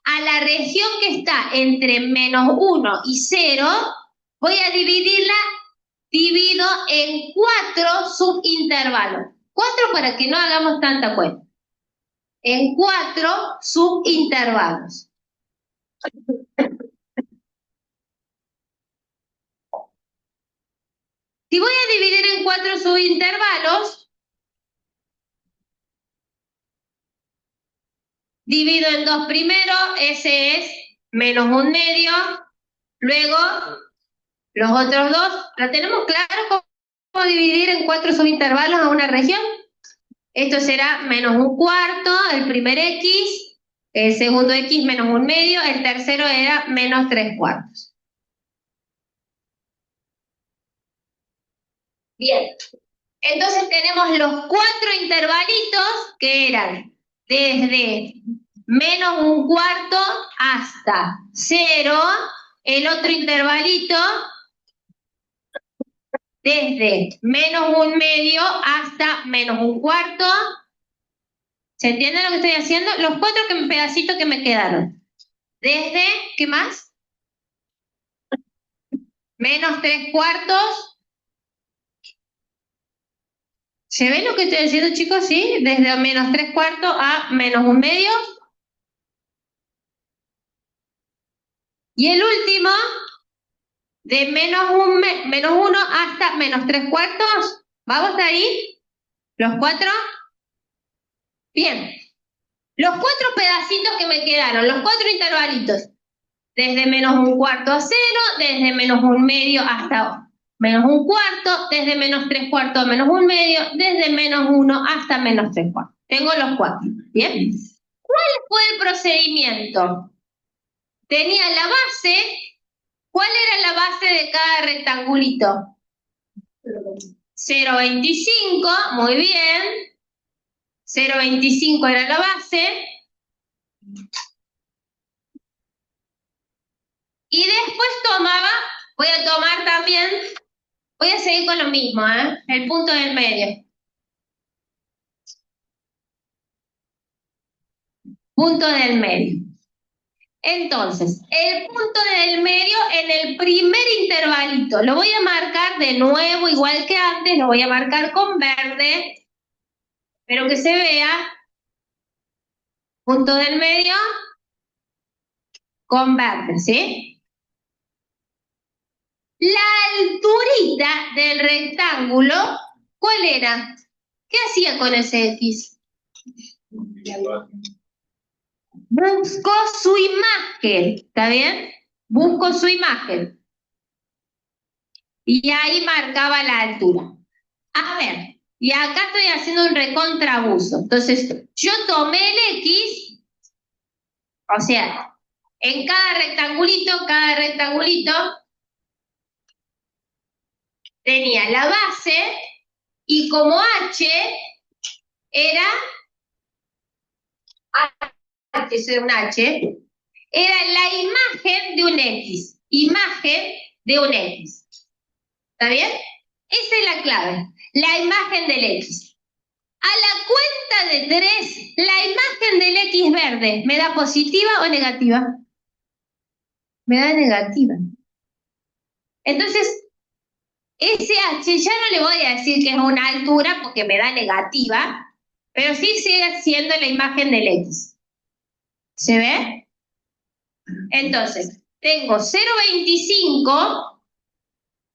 a la región que está entre menos uno y cero, voy a dividirla, divido en 4 subintervalos. 4 para que no hagamos tanta cuenta. en 4 subintervalos. Si voy a dividir en 4 subintervalos, divido en 2 primero, ese es menos 1/2, luego los otros 2, ¿lo tenemos claro cómo dividir en 4 subintervalos a una región? Esto será menos 1/4, el primer X, el segundo X menos 1/2, el tercero era menos 3/4. Bien, entonces tenemos los 4 intervalitos que eran desde menos 1/4 hasta 0, el otro intervalito desde menos 1/2 hasta menos 1/4. ¿Se entiende lo que estoy haciendo? Los 4 pedacitos que me quedaron. Desde, ¿qué más? Menos 3/4. ¿Se ve lo que estoy haciendo, chicos? ¿Sí? Desde menos 3/4 a menos 1/2. Y el último, de menos 1 hasta menos 3/4. ¿Vamos ahí? ¿Los 4? Bien. Los 4 pedacitos que me quedaron, los 4 intervalitos. Desde menos 1/4 a 0, desde menos 1/2 hasta menos 1/4, desde menos 3/4 a menos 1/2, desde menos 1 hasta menos 3/4. Tengo los 4. ¿Bien? ¿Cuál fue el procedimiento? Tenía la base. ¿Cuál era la base de cada rectangulito? 0,25, muy bien. 0,25 era la base. Y después voy a tomar también, voy a seguir con lo mismo, el punto del medio. Punto del medio. Entonces, el punto del medio en el primer intervalito, lo voy a marcar de nuevo, igual que antes, lo voy a marcar con verde, pero que se vea, punto del medio, con verde, ¿sí? La alturita del rectángulo, ¿cuál era? ¿Qué hacía con ese X? Busco su imagen, ¿está bien? Busco su imagen. Y ahí marcaba la altura. A ver, y acá estoy haciendo un recontrabuso. Entonces, yo tomé el X, o sea, en cada rectangulito tenía la base y como H era, eso era un H, era la imagen de un X. Imagen de un X. ¿Está bien? Esa es la clave. La imagen del X. A la cuenta de 3, la imagen del X verde, ¿me da positiva o negativa? Me da negativa. Entonces, ese H ya no le voy a decir que es una altura porque me da negativa, pero sí sigue siendo la imagen del X. ¿Se ve? Entonces, tengo 0,25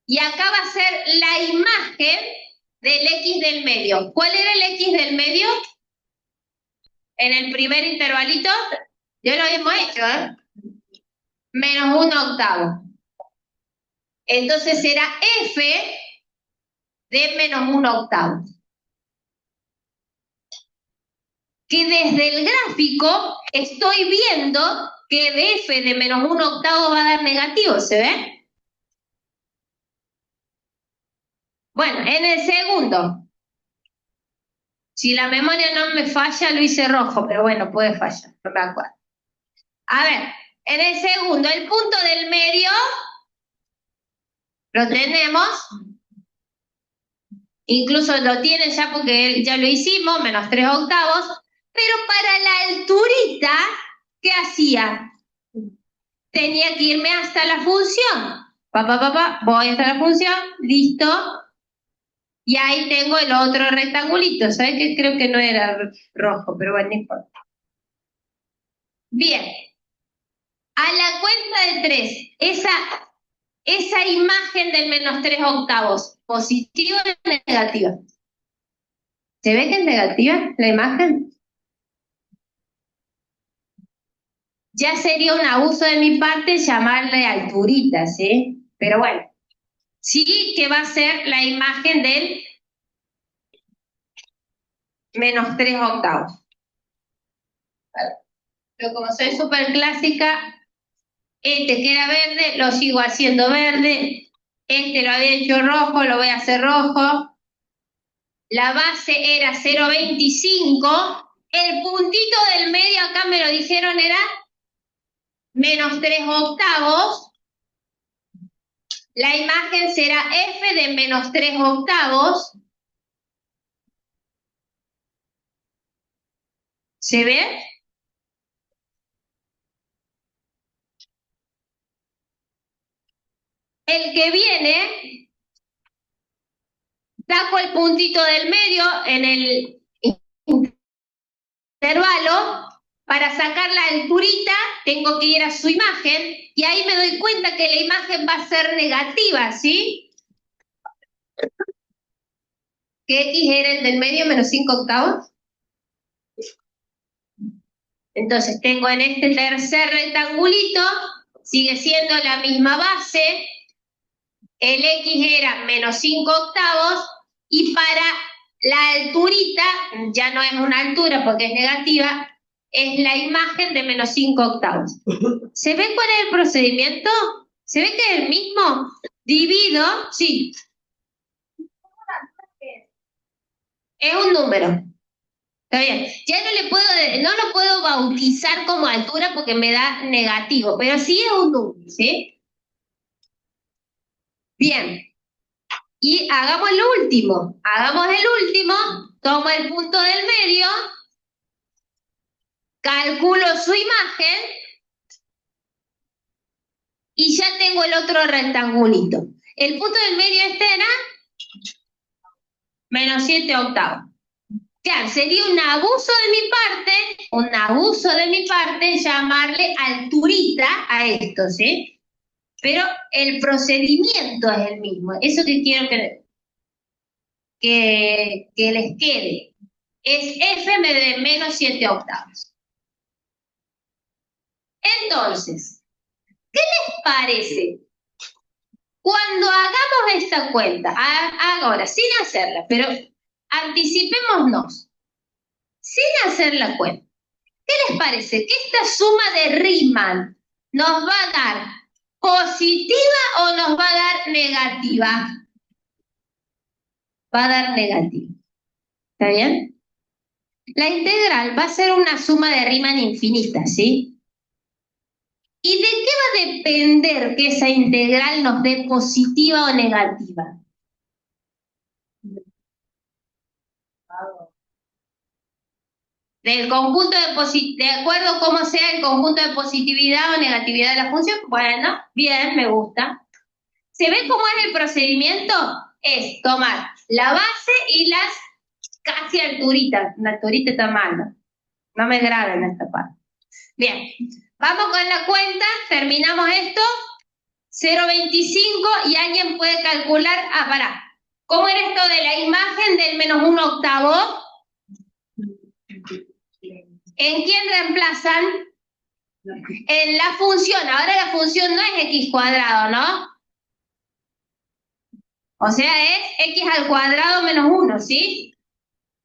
y acá va a ser la imagen del X del medio. ¿Cuál era el X del medio? En el primer intervalito, ya lo hemos hecho, menos 1/8. Entonces será F de menos 1/8. Que desde el gráfico estoy viendo que de F de menos 1/8 va a dar negativo, ¿se ve? Bueno, en el segundo, si la memoria no me falla, lo hice rojo, pero bueno, puede fallar, no me acuerdo. A ver, en el segundo, el punto del medio, lo tenemos, incluso lo tienen ya porque ya lo hicimos, menos 3/8, pero para la alturita, ¿qué hacía? Tenía que irme hasta la función. Voy hasta la función, listo. Y ahí tengo el otro rectangulito, ¿sabes qué? Creo que no era rojo, pero bueno, no importa. Bien, a la cuenta de 3, esa imagen del -3/8, ¿positiva o negativa? ¿Se ve que es negativa la imagen? Ya sería un abuso de mi parte llamarle alturita, ¿sí? Pero bueno, sí que va a ser la imagen del -3/8. Pero como soy súper clásica, este que era verde, lo sigo haciendo verde. Este lo había hecho rojo, lo voy a hacer rojo. La base era 0,25. El puntito del medio, acá me lo dijeron, era -3/8. La imagen será f de -3/8. ¿Se ve? El que viene, saco el puntito del medio en el intervalo. Para sacar la alturita tengo que ir a su imagen y ahí me doy cuenta que la imagen va a ser negativa, ¿sí? Que x era el del medio -5/8. Entonces tengo en este tercer rectangulito, sigue siendo la misma base, el x era -5/8 y para la alturita, ya no es una altura porque es negativa, es la imagen de -5/8. ¿Se ve cuál es el procedimiento? ¿Se ve que es el mismo? Divido, sí, es un número. Está bien. Ya no lo puedo bautizar como altura porque me da negativo, pero sí es un número, ¿sí? Bien. Y hagamos el último. Hagamos el último. Tomo el punto del medio. Calculo su imagen. Y ya tengo el otro rectangulito. El punto del medio este era -7/8. Ya, sería un abuso de mi parte llamarle alturita a esto, ¿sí? Pero el procedimiento es el mismo. Eso que quiero que les quede. Es f de -7/8. Entonces, ¿qué les parece? Cuando hagamos esta cuenta, ahora, sin hacerla, pero anticipémonos, sin hacer la cuenta, ¿qué les parece? ¿Que esta suma de Riemann nos va a dar positiva o nos va a dar negativa? Va a dar negativa. ¿Está bien? La integral va a ser una suma de Riemann infinita, ¿sí? ¿Y de qué va a depender que esa integral nos dé positiva o negativa? Del conjunto de acuerdo cómo sea el conjunto de positividad o negatividad de la función. Bueno, bien, me gusta. ¿Se ve cómo es el procedimiento? Es tomar la base y las casi alturitas. La alturita está mal, no me graben esta parte. Bien, vamos con la cuenta, terminamos esto. 0,25 y alguien puede calcular, pará, ¿cómo era esto de la imagen del -1/8? ¿En quién reemplazan? En la función. Ahora la función no es x cuadrado, ¿no? O sea, es x² menos 1, ¿sí?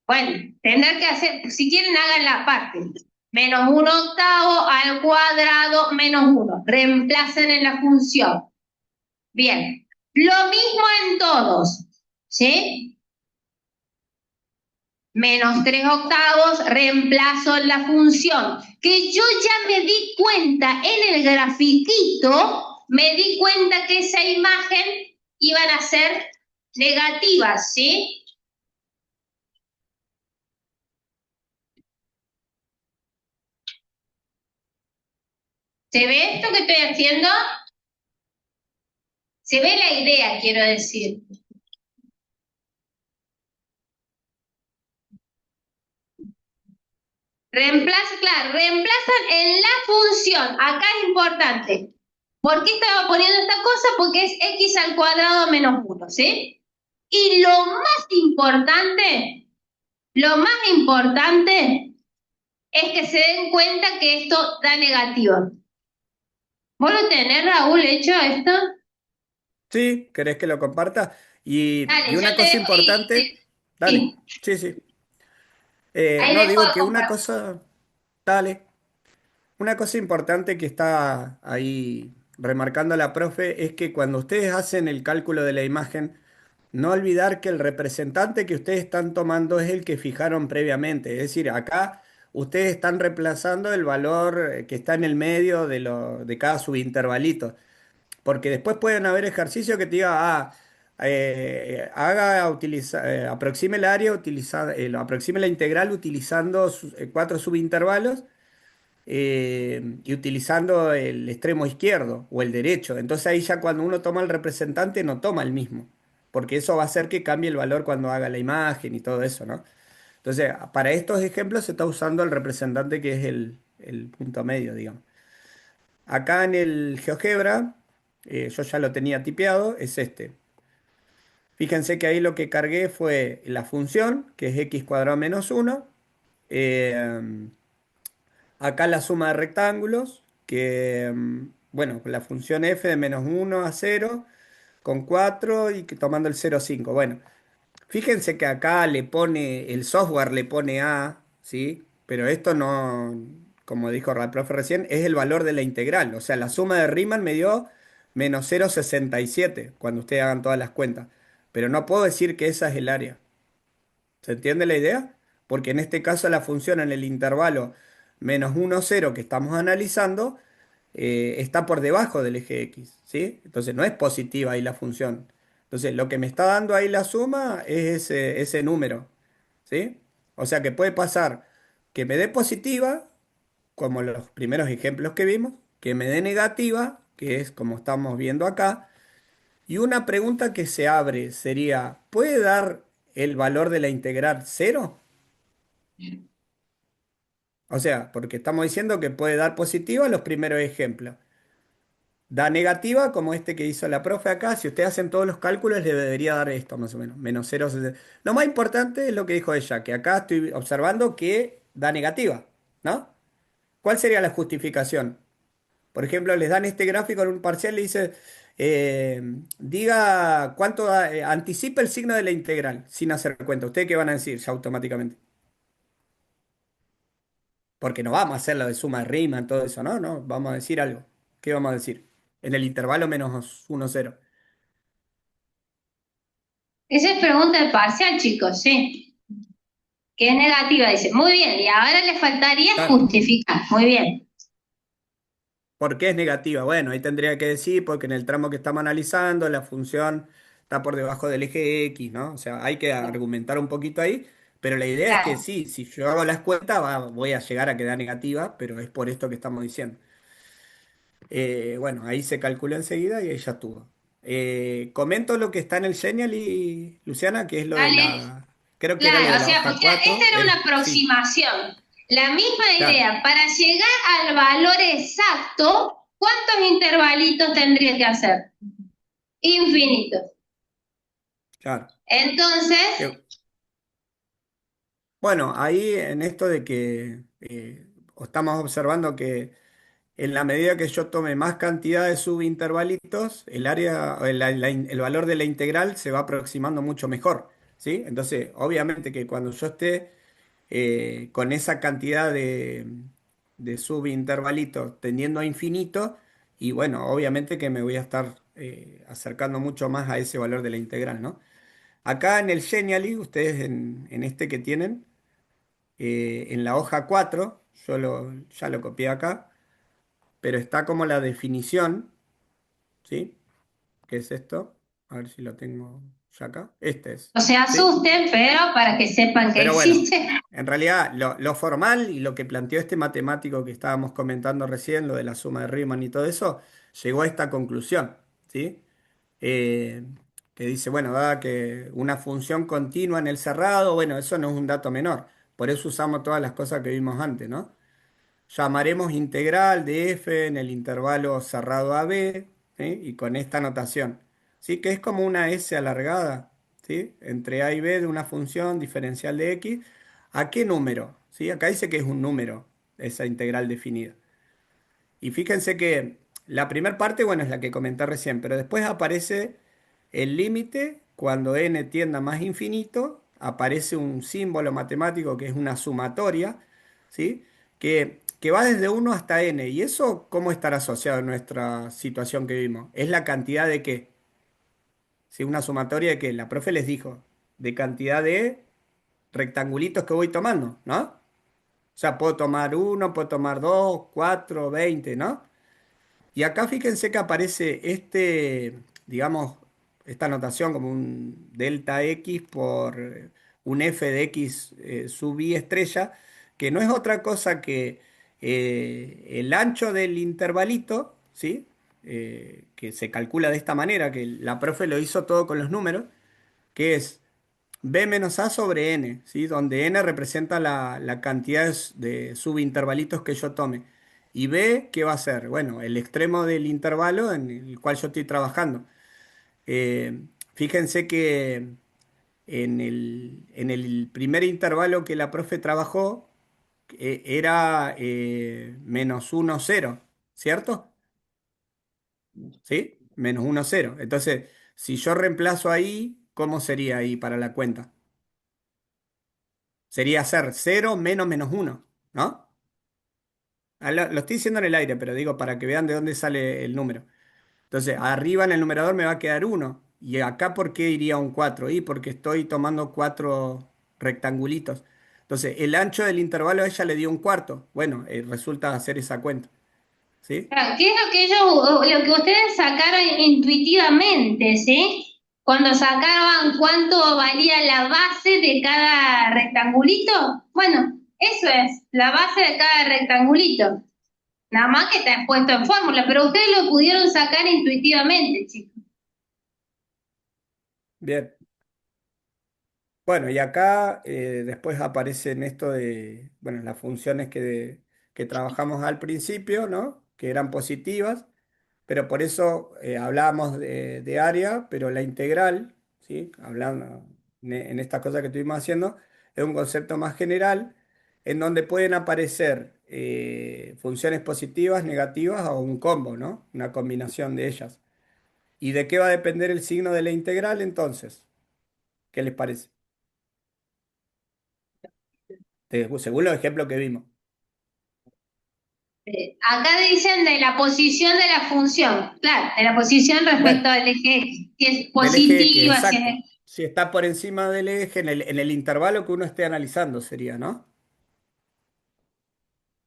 Bueno, tendrán que hacer, si quieren hagan la parte. -1/8 menos 1. Reemplacen en la función. Bien. Lo mismo en todos, ¿sí? -3/8, reemplazo en la función. Que yo ya me di cuenta en el grafiquito, me di cuenta que esa imagen iban a ser negativas, ¿sí? ¿Se ve esto que estoy haciendo? Se ve la idea, quiero decir. Claro, reemplazan en la función. Acá es importante. ¿Por qué estaba poniendo esta cosa? Porque es x al cuadrado menos uno, ¿sí? Y lo más importante es que se den cuenta que esto da negativo. ¿Vos lo tenés, Raúl, hecho esto? ¿Sí? ¿Querés que lo comparta? Y Dale, yo una te cosa dejo importante, dale, sí, sí, sí. ahí No, dejo digo de que una compartir. cosa, dale, una cosa importante que está ahí remarcando la profe es que cuando ustedes hacen el cálculo de la imagen, no olvidar que el representante que ustedes están tomando es el que fijaron previamente. Es decir, acá ustedes están reemplazando el valor que está en el medio de cada subintervalito. Porque después pueden haber ejercicios que te diga, aproxime el área, aproxime la integral utilizando cuatro subintervalos y utilizando el extremo izquierdo o el derecho. Entonces ahí ya cuando uno toma el representante no toma el mismo, porque eso va a hacer que cambie el valor cuando haga la imagen y todo eso, ¿no? Entonces, para estos ejemplos se está usando el representante que es el punto medio, digamos. Acá en el GeoGebra, yo ya lo tenía tipeado, es este. Fíjense que ahí lo que cargué fue la función, que es x cuadrado menos uno. Acá la suma de rectángulos, que, bueno, la función f de menos uno a cero con 4 y tomando el 0,5. Bueno, fíjense que acá el software le pone A, ¿sí? Pero esto no, como dijo el profe recién, es el valor de la integral. O sea, la suma de Riemann me dio menos 0,67 cuando ustedes hagan todas las cuentas. Pero no puedo decir que esa es el área. ¿Se entiende la idea? Porque en este caso la función en el intervalo menos uno 0 que estamos analizando está por debajo del eje X, ¿sí? Entonces no es positiva ahí la función. Entonces lo que me está dando ahí la suma es ese número, ¿sí? O sea que puede pasar que me dé positiva, como los primeros ejemplos que vimos, que me dé negativa, que es como estamos viendo acá, y una pregunta que se abre sería, ¿puede dar el valor de la integral cero? O sea, porque estamos diciendo que puede dar positiva los primeros ejemplos. Da negativa, como este que hizo la profe acá. Si ustedes hacen todos los cálculos, le debería dar esto más o menos, menos 0,60. Lo más importante es lo que dijo ella, que acá estoy observando que da negativa, ¿no? ¿Cuál sería la justificación? Por ejemplo, les dan este gráfico en un parcial y le dice, diga cuánto da, anticipa el signo de la integral, sin hacer cuenta. ¿Ustedes qué van a decir ya automáticamente? Porque no vamos a hacer lo de suma de Riemann, todo eso, ¿no? No, vamos a decir algo. ¿Qué vamos a decir? En el intervalo menos uno cero. Esa es pregunta del parcial, chicos, sí. Que es negativa, dice. Muy bien, y ahora le faltaría Claro. justificar. Muy bien. ¿Por qué es negativa? Bueno, ahí tendría que decir porque en el tramo que estamos analizando la función está por debajo del eje X, ¿no? O sea, hay que argumentar un poquito ahí, pero la idea es que Claro. sí, si yo hago las cuentas voy a llegar a quedar negativa, pero es por esto que estamos diciendo. Bueno, ahí se calculó enseguida y ahí ya estuvo. Comento lo que está en el Genial y Luciana, que es lo de Dale. creo que era lo Claro, de o la sea, hoja porque esta 4 era una sí, aproximación. La misma claro, idea, para llegar al valor exacto, ¿cuántos intervalitos tendría que hacer? Infinitos. claro. Entonces, Que, bueno, ahí en esto de que estamos observando que en la medida que yo tome más cantidad de subintervalitos, el área, el valor de la integral se va aproximando mucho mejor, ¿sí? Entonces, obviamente que cuando yo esté con esa cantidad de subintervalitos tendiendo a infinito, y bueno, obviamente que me voy a estar acercando mucho más a ese valor de la integral, ¿no? Acá en el Genially, ustedes en este que tienen, en la hoja 4 ya lo copié acá, pero está como la definición, ¿sí? ¿Qué es esto? A ver si lo tengo ya acá. Este es, no se ¿sí? asusten, pero para que sepan que Pero bueno, existe. en realidad lo formal y lo que planteó este matemático que estábamos comentando recién, lo de la suma de Riemann y todo eso, llegó a esta conclusión, ¿sí? Eh, que dice, bueno, dada que una función continua en el cerrado, bueno, eso no es un dato menor. por eso usamos todas las cosas que vimos antes, ¿no? Llamaremos integral de f en el intervalo cerrado a b, ¿sí? Y con esta notación, ¿sí? Que es como una s alargada, ¿sí? Entre a y b de una función diferencial de x. ¿A qué número? ¿Sí? Acá dice que es un número, esa integral definida. Y fíjense que la primera parte, bueno, es la que comenté recién, pero después aparece el límite cuando n tiende a más infinito, aparece un símbolo matemático que es una sumatoria, ¿sí? Que va desde uno hasta n. ¿Y eso cómo estará asociado en nuestra situación que vivimos? Es la cantidad de qué, ¿sí? Una sumatoria de que la profe les dijo, de cantidad de rectangulitos que voy tomando, ¿no? O sea, puedo tomar uno, puedo tomar dos, cuatro, 20, ¿no? Y acá fíjense que aparece digamos, esta notación como un delta X por un f de X sub I estrella, que no es otra cosa que el ancho del intervalito, ¿sí? Que se calcula de esta manera, que la profe lo hizo todo con los números, que es B menos A sobre N, ¿sí? Donde N representa la cantidad de subintervalitos que yo tome. Y B, ¿qué va a ser? Bueno, el extremo del intervalo en el cual yo estoy trabajando. Eh, Fíjense que en el primer intervalo que la profe trabajó era menos uno cero, ¿cierto? ¿Sí? Menos uno cero. Entonces, si yo reemplazo ahí, ¿cómo sería ahí para la cuenta? Sería hacer cero menos menos uno, ¿no? Lo estoy diciendo en el aire, pero digo para que vean de dónde sale el número. Entonces, arriba en el numerador me va a quedar uno. ¿Y acá por qué iría un 4? Y porque estoy tomando cuatro rectangulitos. Entonces, el ancho del intervalo a ella le dio un cuarto. Bueno, resulta hacer esa cuenta. ¿Sí? Claro, ¿qué es lo que lo que ustedes sacaron intuitivamente, ¿sí? Cuando sacaban cuánto valía la base de cada rectangulito. Bueno, eso es, la base de cada rectangulito. Nada más que está puesto en fórmula, pero ustedes lo pudieron sacar intuitivamente, chicos. Bien. Bueno, y acá después aparecen esto de, bueno, las funciones que trabajamos al principio, ¿no? Que eran positivas. Pero por eso hablábamos de área, pero la integral, ¿sí? Hablando en estas cosas que estuvimos haciendo, es un concepto más general en donde pueden aparecer funciones positivas, negativas o un combo, ¿no? Una combinación de ellas. ¿Y de qué va a depender el signo de la integral entonces? ¿Qué les parece? Según los ejemplos que vimos. Acá dicen de la posición de la función, claro, de la posición respecto Bueno, al eje X, si es del eje X, positiva, si exacto. es... Si está por encima del eje, en el intervalo que uno esté analizando sería, ¿no?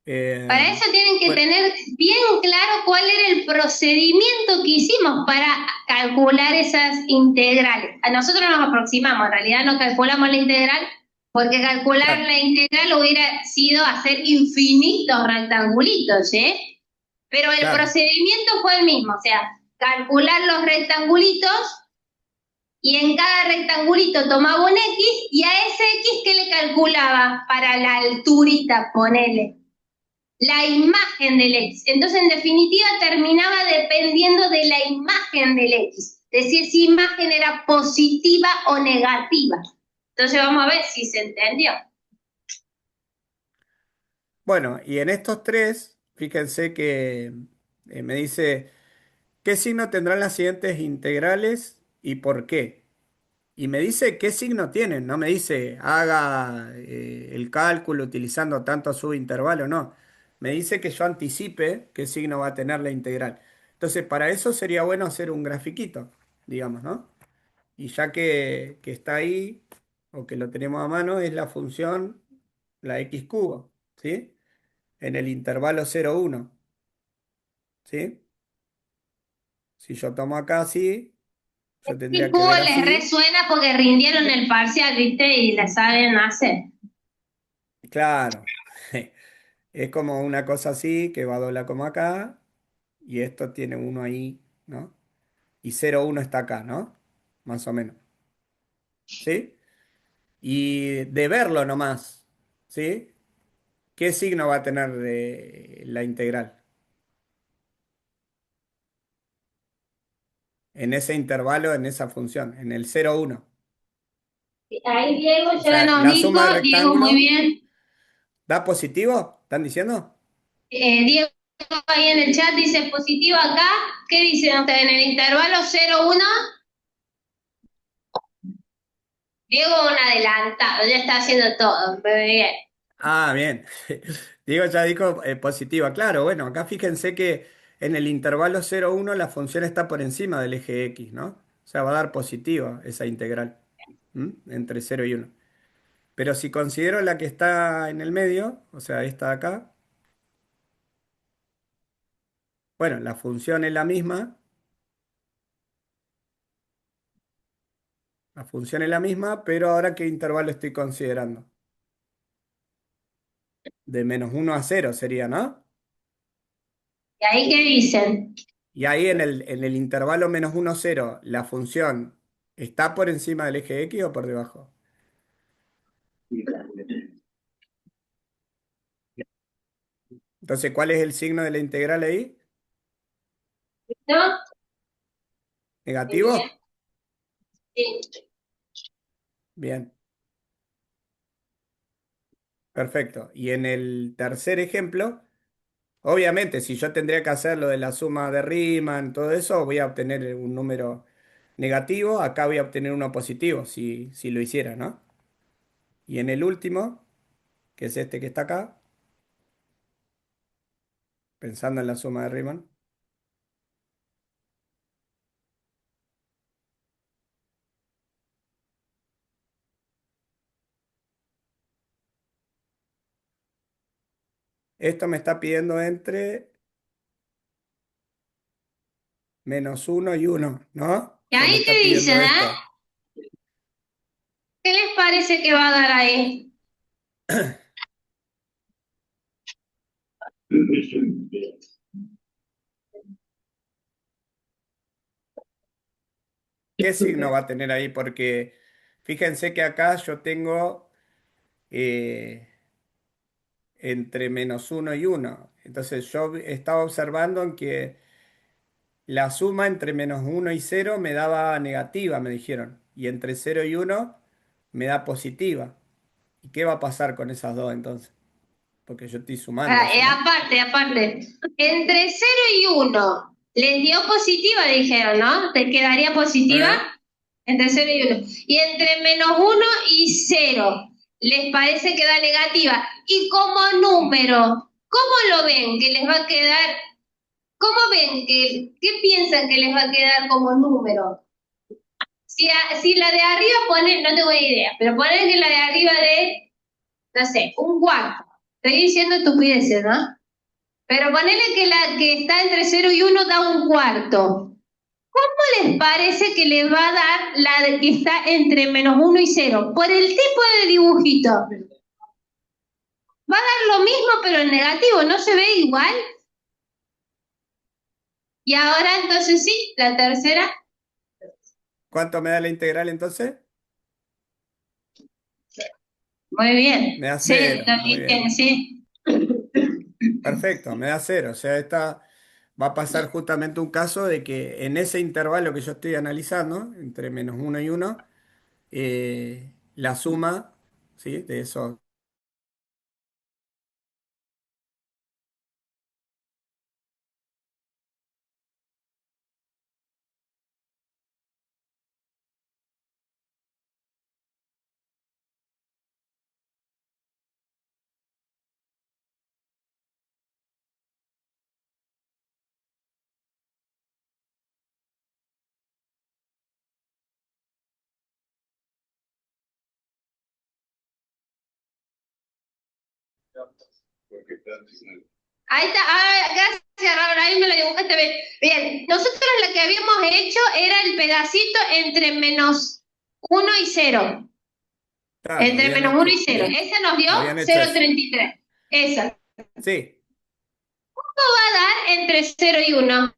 Para Eh, eso tienen que bueno, tener bien claro cuál era el procedimiento que hicimos para calcular esas integrales. A nosotros nos aproximamos, en realidad no calculamos la integral, porque calcular claro. la integral hubiera sido hacer infinitos rectangulitos, ¿eh? Pero el Claro. procedimiento fue el mismo, o sea, calcular los rectangulitos y en cada rectangulito tomaba un X y a ese X, ¿qué le calculaba para la alturita? Ponele la imagen del X. Entonces, en definitiva, terminaba dependiendo de la imagen del X. Es decir, si imagen era positiva o negativa. Entonces, vamos a ver si se entendió. Bueno, y en estos tres, fíjense que me dice, ¿qué signo tendrán las siguientes integrales y por qué? Y me dice qué signo tienen, no me dice haga el cálculo utilizando tanto subintervalo, no. Me dice que yo anticipe qué signo va a tener la integral. Entonces, para eso sería bueno hacer un grafiquito, digamos, ¿no? Y ya que está ahí, o que lo tenemos a mano, es la función, la x cubo, ¿sí? En el intervalo 0, 1, ¿sí? Si yo tomo acá así, yo Y tendría que cubo ver les así. resuena porque rindieron el parcial, ¿viste? Y la saben hacer. Claro, es como una cosa así que va a doblar como acá y esto tiene uno ahí, ¿no? Y 0, 1 está acá, ¿no? Más o menos, ¿sí? Y de verlo nomás, ¿sí? ¿Qué signo va a tener la integral? En ese intervalo, en esa función, en el 0,1. Ahí Diego O ya sea, nos la dijo, suma de Diego muy rectángulos bien. da positivo, ¿están diciendo? Diego ahí en el chat dice positivo acá. ¿Qué dicen ustedes? En el intervalo 0, 1. Diego un adelantado, ya está haciendo todo. Muy bien. Ah, bien. Diego ya dijo positiva. Claro, bueno, acá fíjense que en el intervalo 0,1 la función está por encima del eje X, ¿no? O sea, va a dar positiva esa integral, entre 0 y 1. Pero si considero la que está en el medio, o sea, esta de acá, bueno, la función es la misma, la función es la misma, pero ahora ¿qué intervalo estoy considerando? De -1 a 0 sería, ¿no? ¿Y ahí qué dicen? Y ahí en el intervalo -1, 0, la función está por encima del eje X o por debajo. Entonces, ¿cuál es el signo de la integral ahí? ¿No? Muy bien. ¿Negativo? Sí. Bien, perfecto. Y en el tercer ejemplo, obviamente, si yo tendría que hacer lo de la suma de Riemann, todo eso, voy a obtener un número negativo. Acá voy a obtener uno positivo, si lo hiciera, ¿no? Y en el último, que es este que está acá, pensando en la suma de Riemann, esto me está pidiendo entre -1 y 1, ¿no? O ¿Y sea, me ahí está qué dicen, pidiendo eh? esto. ¿Qué les parece que va a dar ahí? ¿Qué signo va a tener ahí? Porque fíjense que acá yo tengo eh, entre -1 y 1. Entonces yo estaba observando en que la suma entre -1 y 0 me daba negativa, me dijeron. Y entre 0 y 1 me da positiva. ¿Y qué va a pasar con esas dos entonces? Porque yo estoy sumando eso, ¿no? Aparte, entre 0 y 1, les dio positiva, dijeron, ¿no? ¿Te quedaría positiva? ¿Eh? Entre 0 y 1. Y entre -1 y 0, ¿les parece que da negativa? Y como número, ¿cómo lo ven que les va a quedar? ¿Cómo ven qué piensan que les va a quedar como número? Si la de arriba pone, no tengo ni idea, pero ponen que la de arriba de, no sé, un cuarto. Estoy diciendo estupideces, ¿no? Pero ponele que la que está entre 0 y 1 da un cuarto. ¿Cómo les parece que les va a dar la que está entre -1 y 0? Por el tipo de dibujito. Va a dar lo mismo, pero en negativo, ¿no se ve igual? Y ahora entonces sí, la tercera. ¿Cuánto me da la integral entonces? Muy Me bien. da Sí, 0. lo Muy dije, bien. sí. Perfecto, me da 0. O sea, esta va a pasar justamente un caso de que en ese intervalo que yo estoy analizando, entre -1 y 1, la suma, ¿sí? De eso. Ahí está, gracias, Raúl, ahí me lo dibujaste bien. Bien, nosotros lo que habíamos hecho era el pedacito entre -1 y 0. Claro, Entre habían hecho, -1 y 0. Esa nos dio habían hecho cero eso. coma treinta y tres. Esa. Sí, Va a dar entre 0 y 1.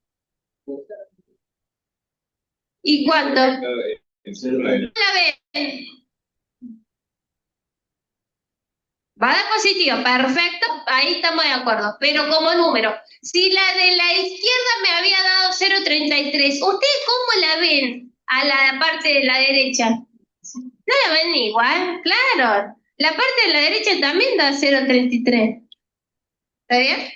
¿Y cuánto? La ven. Va a dar positivo, perfecto, ahí estamos de acuerdo, pero como número, si la de la izquierda me había dado 0,33, ¿ustedes cómo la ven a la parte de la derecha? No la ven igual, claro. La parte de la derecha también da 0,33. ¿Está bien?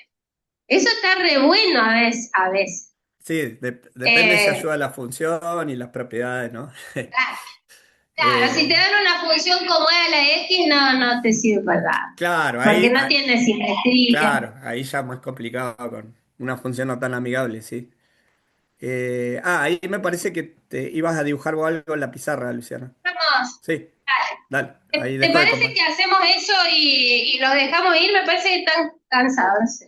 Eso está re bueno a veces. Sí, depende si Eh, ayuda a la función y las propiedades, ¿no? claro, si te Eh, dan una función como es la X, no te sirve para nada, claro, porque no tiene simetría. claro, ahí ya más complicado con una función no tan amigable, sí. Ahí me parece que te ibas a dibujar vos algo en la pizarra, Luciana. Vamos, Sí, dale, ahí ¿te dejo de parece compartir. que hacemos eso y los dejamos ir? Me parece que están cansados.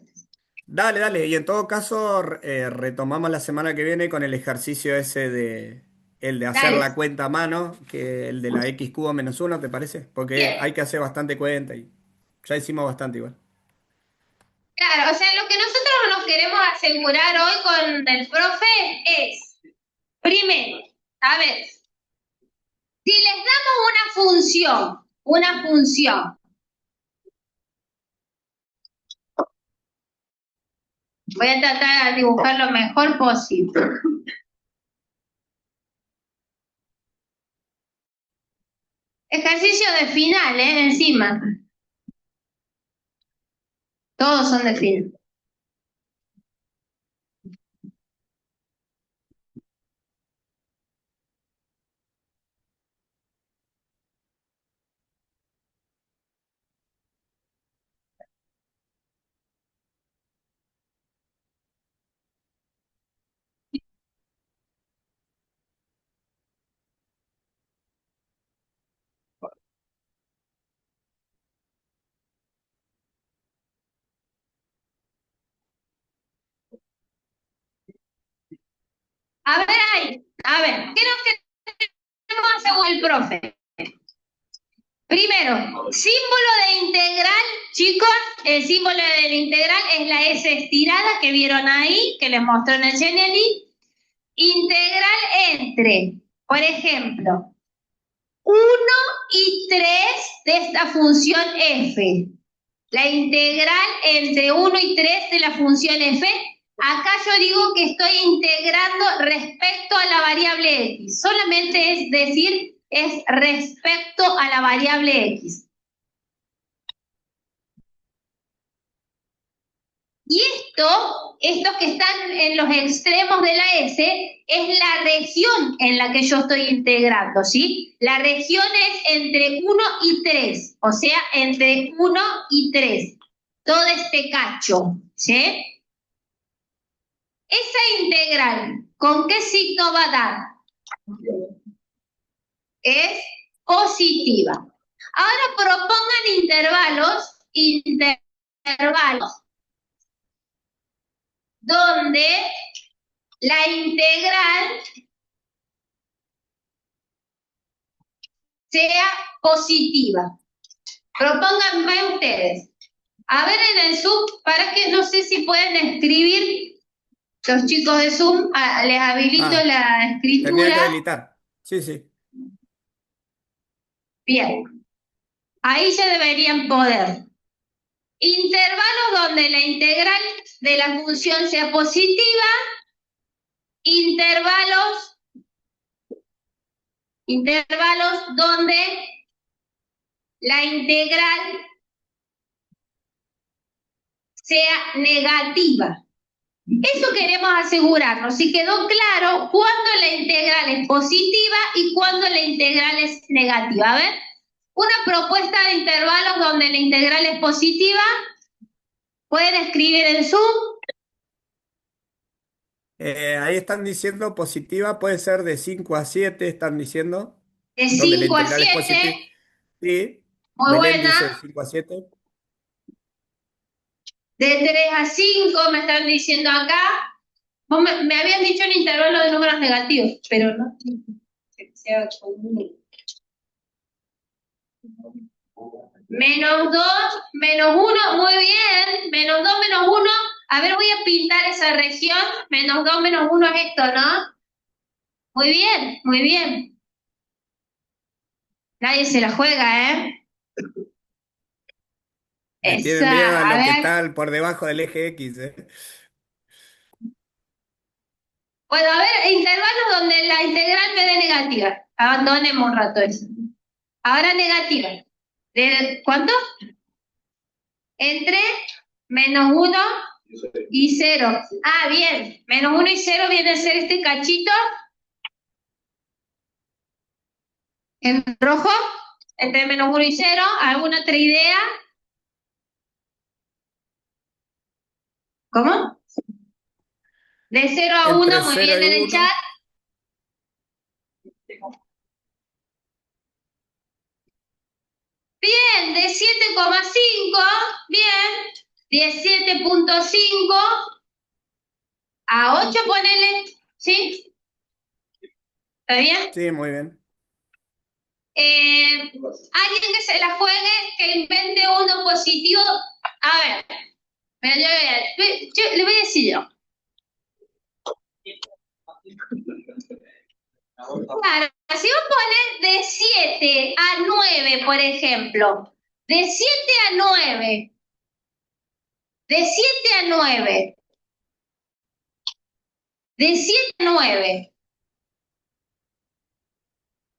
Dale, dale, y en todo caso retomamos la semana que viene con el ejercicio ese el de hacer Dale, la cuenta a mano, que el de la x cubo menos uno, ¿te parece? Porque bien. hay que hacer bastante cuenta y ya hicimos bastante igual. Claro, o sea, lo que nosotros nos queremos asegurar hoy con el profe es, primero, a ver, si les damos una función, voy a tratar de dibujar lo mejor posible. Ejercicio de final, encima. Todos son de final. A ver ahí, a ver, ¿qué nos queremos hacer el profe? Primero, símbolo de integral, chicos, el símbolo del integral es la S estirada que vieron ahí, que les mostró en el Genially. Integral entre, por ejemplo, 1 y 3 de esta función f. La integral entre 1 y 3 de la función f. Acá yo digo que estoy integrando respecto a la variable x. Solamente es decir, es respecto a la variable x. Y estos que están en los extremos de la S, es la región en la que yo estoy integrando, ¿sí? La región es entre 1 y 3, o sea, entre 1 y 3. Todo este cacho, ¿sí? Esa integral, ¿con qué signo va a dar? Es positiva. Ahora propongan intervalos donde la integral sea positiva. Propónganme ustedes. A ver en el Zoom, para que no sé si pueden escribir los chicos de Zoom, les habilito Ah, la tendría escritura. que habilitar. Sí, sí. Bien, ahí ya deberían poder. Intervalos donde la integral de la función sea positiva, intervalos, intervalos donde la integral sea negativa. Eso queremos asegurarnos, si quedó claro cuándo la integral es positiva y cuándo la integral es negativa. A ver, una propuesta de intervalos donde la integral es positiva, pueden escribir en Zoom, Ahí están diciendo positiva, puede ser de 5 a 7 están diciendo, de donde la 5 a integral es 7, positiva. Sí, muy Belén buena, dice de 5 a 7. de 3 a 5 me están diciendo acá. Me habían dicho un intervalo de números negativos, pero no. -2, -1, muy bien. -2, -1. A ver, voy a pintar esa región. -2, -1 es esto, ¿no? Muy bien, muy bien. Nadie se la juega, ¿eh? Le tienen miedo a A lo que ver. está por debajo del eje X, ¿eh? Bueno, a ver, intervalos donde la integral me dé negativa. Abandonemos un rato eso. Ahora negativa. ¿De cuánto? Entre -1 y 0. Ah, bien. -1 y 0 viene a ser este cachito en rojo. Entre -1 y 0. ¿Alguna otra idea? ¿Cómo? De 0 a 1, Entre muy cero bien y en el chat. uno. Bien, de 7,5. Bien. 17,5 a 8, ponele. ¿Sí? ¿Está bien? Sí, muy bien. Alguien que se la juegue, que invente uno positivo. A ver, pero yo le voy a decir yo. Claro, si vos pones de 7 a 9, por ejemplo, de 7 a 9, de 7 a 9, de 7 a 9,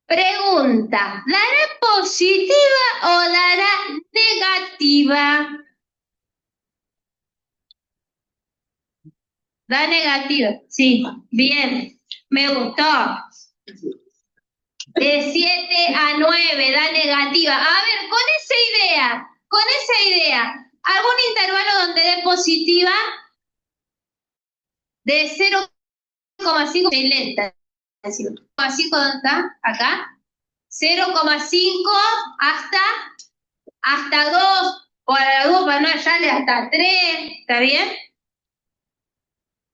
pregunta, ¿dará positiva o dará negativa? Da negativa, sí, bien, me gustó. De 7 a 9, da negativa. A ver, con esa idea, ¿algún intervalo donde dé positiva? De 0,5, lenta. 0,5, ¿dónde está? Acá. 0,5 hasta 2, por la 2 para no hallarle hasta 3, ¿está bien?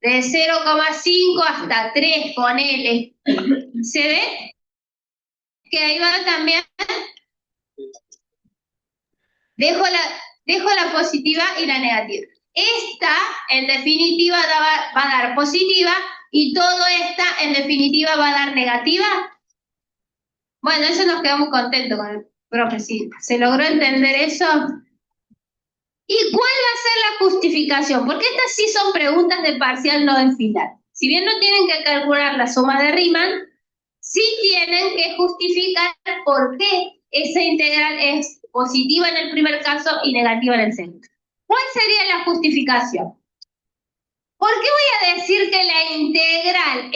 De 0,5 hasta 3, ponele. ¿Se ve? Que ahí va también. Dejo la positiva y la negativa. Esta, en definitiva, va a dar positiva y todo esta, en definitiva, va a dar negativa. Bueno, eso nos quedamos contentos con el profe, sí. ¿Se logró entender eso? ¿Y cuál va a ser la justificación? Porque estas sí son preguntas de parcial, no de final. Si bien no tienen que calcular la suma de Riemann, sí tienen que justificar por qué esa integral es positiva en el primer caso y negativa en el segundo. ¿Cuál sería la justificación? ¿Por qué voy a decir que la integral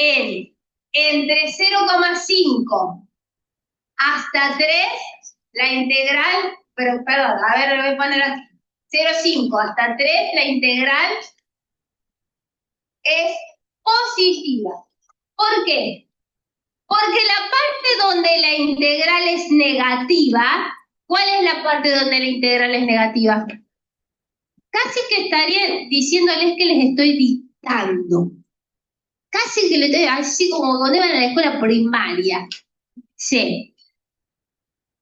entre 0,5 hasta 3, la integral, perdón, a ver, le voy a poner aquí, 0,5 hasta 3, la integral es positiva? ¿Por qué? Porque la parte donde la integral es negativa, ¿cuál es la parte donde la integral es negativa? Casi que estaría diciéndoles que les estoy dictando. Casi que le estoy, así como cuando iban a la escuela primaria. Sí.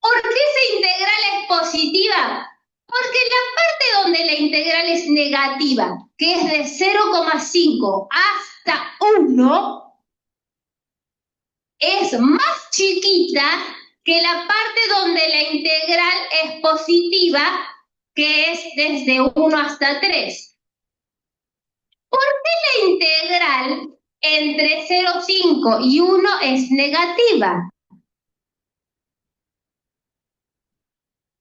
¿Por qué esa integral es positiva? Porque la parte donde la integral es negativa, que es de 0,5 hasta 1, es más chiquita que la parte donde la integral es positiva, que es desde 1 hasta 3. ¿Por qué la integral entre 0,5 y 1 es negativa?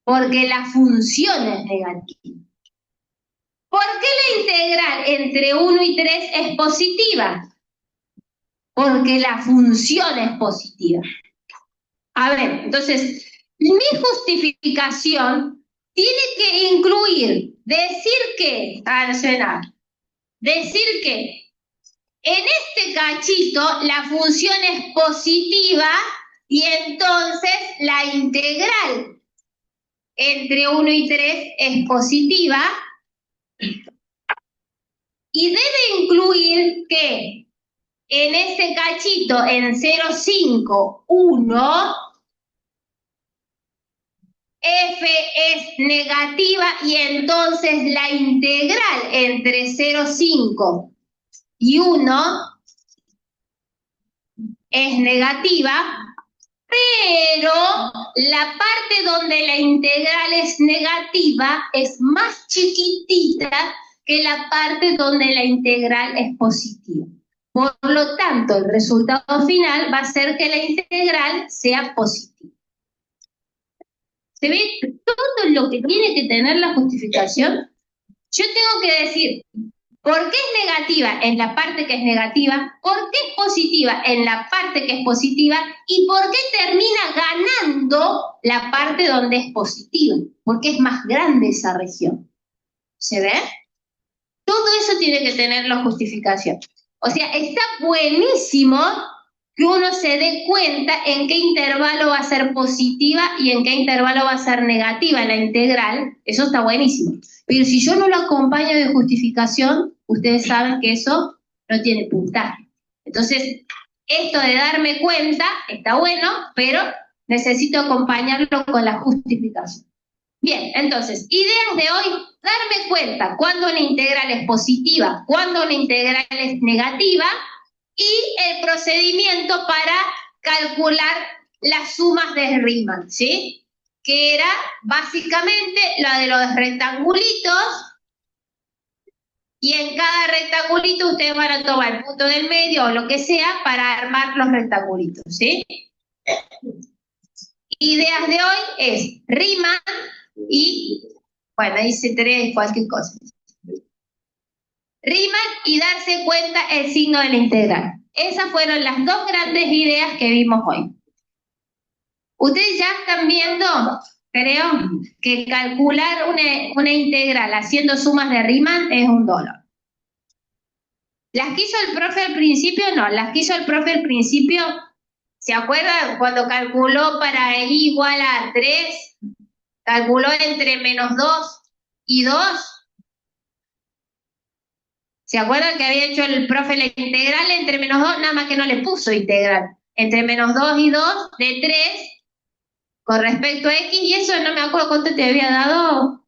Porque la función es negativa. ¿Por qué la integral entre 1 y 3 es positiva? Porque la función es positiva. A ver, entonces, mi justificación tiene que incluir decir que, decir que en este cachito la función es positiva y entonces la integral entre 1 y 3 es positiva, y debe incluir que en ese cachito en 0,5, 1, f es negativa y entonces la integral entre 0,5 y 1 es negativa, pero la parte donde la integral es negativa es más chiquitita que la parte donde la integral es positiva. Por lo tanto, el resultado final va a ser que la integral sea positiva. ¿Se ve todo lo que tiene que tener la justificación? Yo tengo que decir por qué es negativa en la parte que es negativa, por qué es positiva en la parte que es positiva y por qué termina ganando la parte donde es positiva, porque es más grande esa región. ¿Se ve? Todo eso tiene que tener la justificación. O sea, está buenísimo que uno se dé cuenta en qué intervalo va a ser positiva y en qué intervalo va a ser negativa la integral. Eso está buenísimo. Pero si yo no lo acompaño de justificación, ustedes saben que eso no tiene puntaje. Entonces, esto de darme cuenta está bueno, pero necesito acompañarlo con la justificación. Bien, entonces, ideas de hoy, darme cuenta cuando una integral es positiva, cuando una integral es negativa y el procedimiento para calcular las sumas de Riemann, ¿sí? Que era básicamente la de los rectangulitos y en cada rectangulito ustedes van a tomar el punto del medio o lo que sea para armar los rectangulitos, ¿sí? Ideas de hoy es Riemann y, bueno, dice 3, cualquier cosa. Riemann y darse cuenta el signo de la integral. Esas fueron las dos grandes ideas que vimos hoy. Ustedes ya están viendo, creo, que calcular una integral haciendo sumas de Riemann es un dolor. Las que hizo el profe al principio, no. Las que hizo el profe al principio, ¿se acuerdan? Cuando calculó para i igual a 3, calculó entre menos 2 y 2. ¿Se acuerdan que había hecho el profe la integral entre menos 2? Nada más que no le puso integral. Entre menos 2 y 2 de 3 con respecto a x, y eso no me acuerdo cuánto te había dado.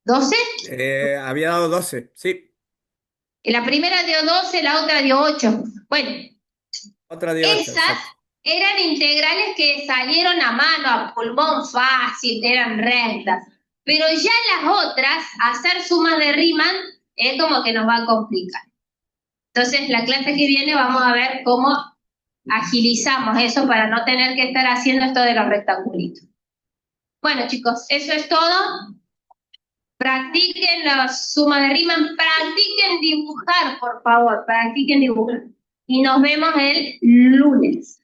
¿12? Había dado 12, sí. Y la primera dio 12, la otra dio 8. Bueno, Otra dio 8, esas exacto. eran integrales que salieron a mano, a pulmón fácil, eran rectas. Pero ya las otras, hacer sumas de Riemann, es como que nos va a complicar. Entonces, la clase que viene vamos a ver cómo agilizamos eso para no tener que estar haciendo esto de los rectangulitos. Bueno, chicos, eso es todo. Practiquen las sumas de Riemann, practiquen dibujar, por favor, practiquen dibujar. Y nos vemos el lunes.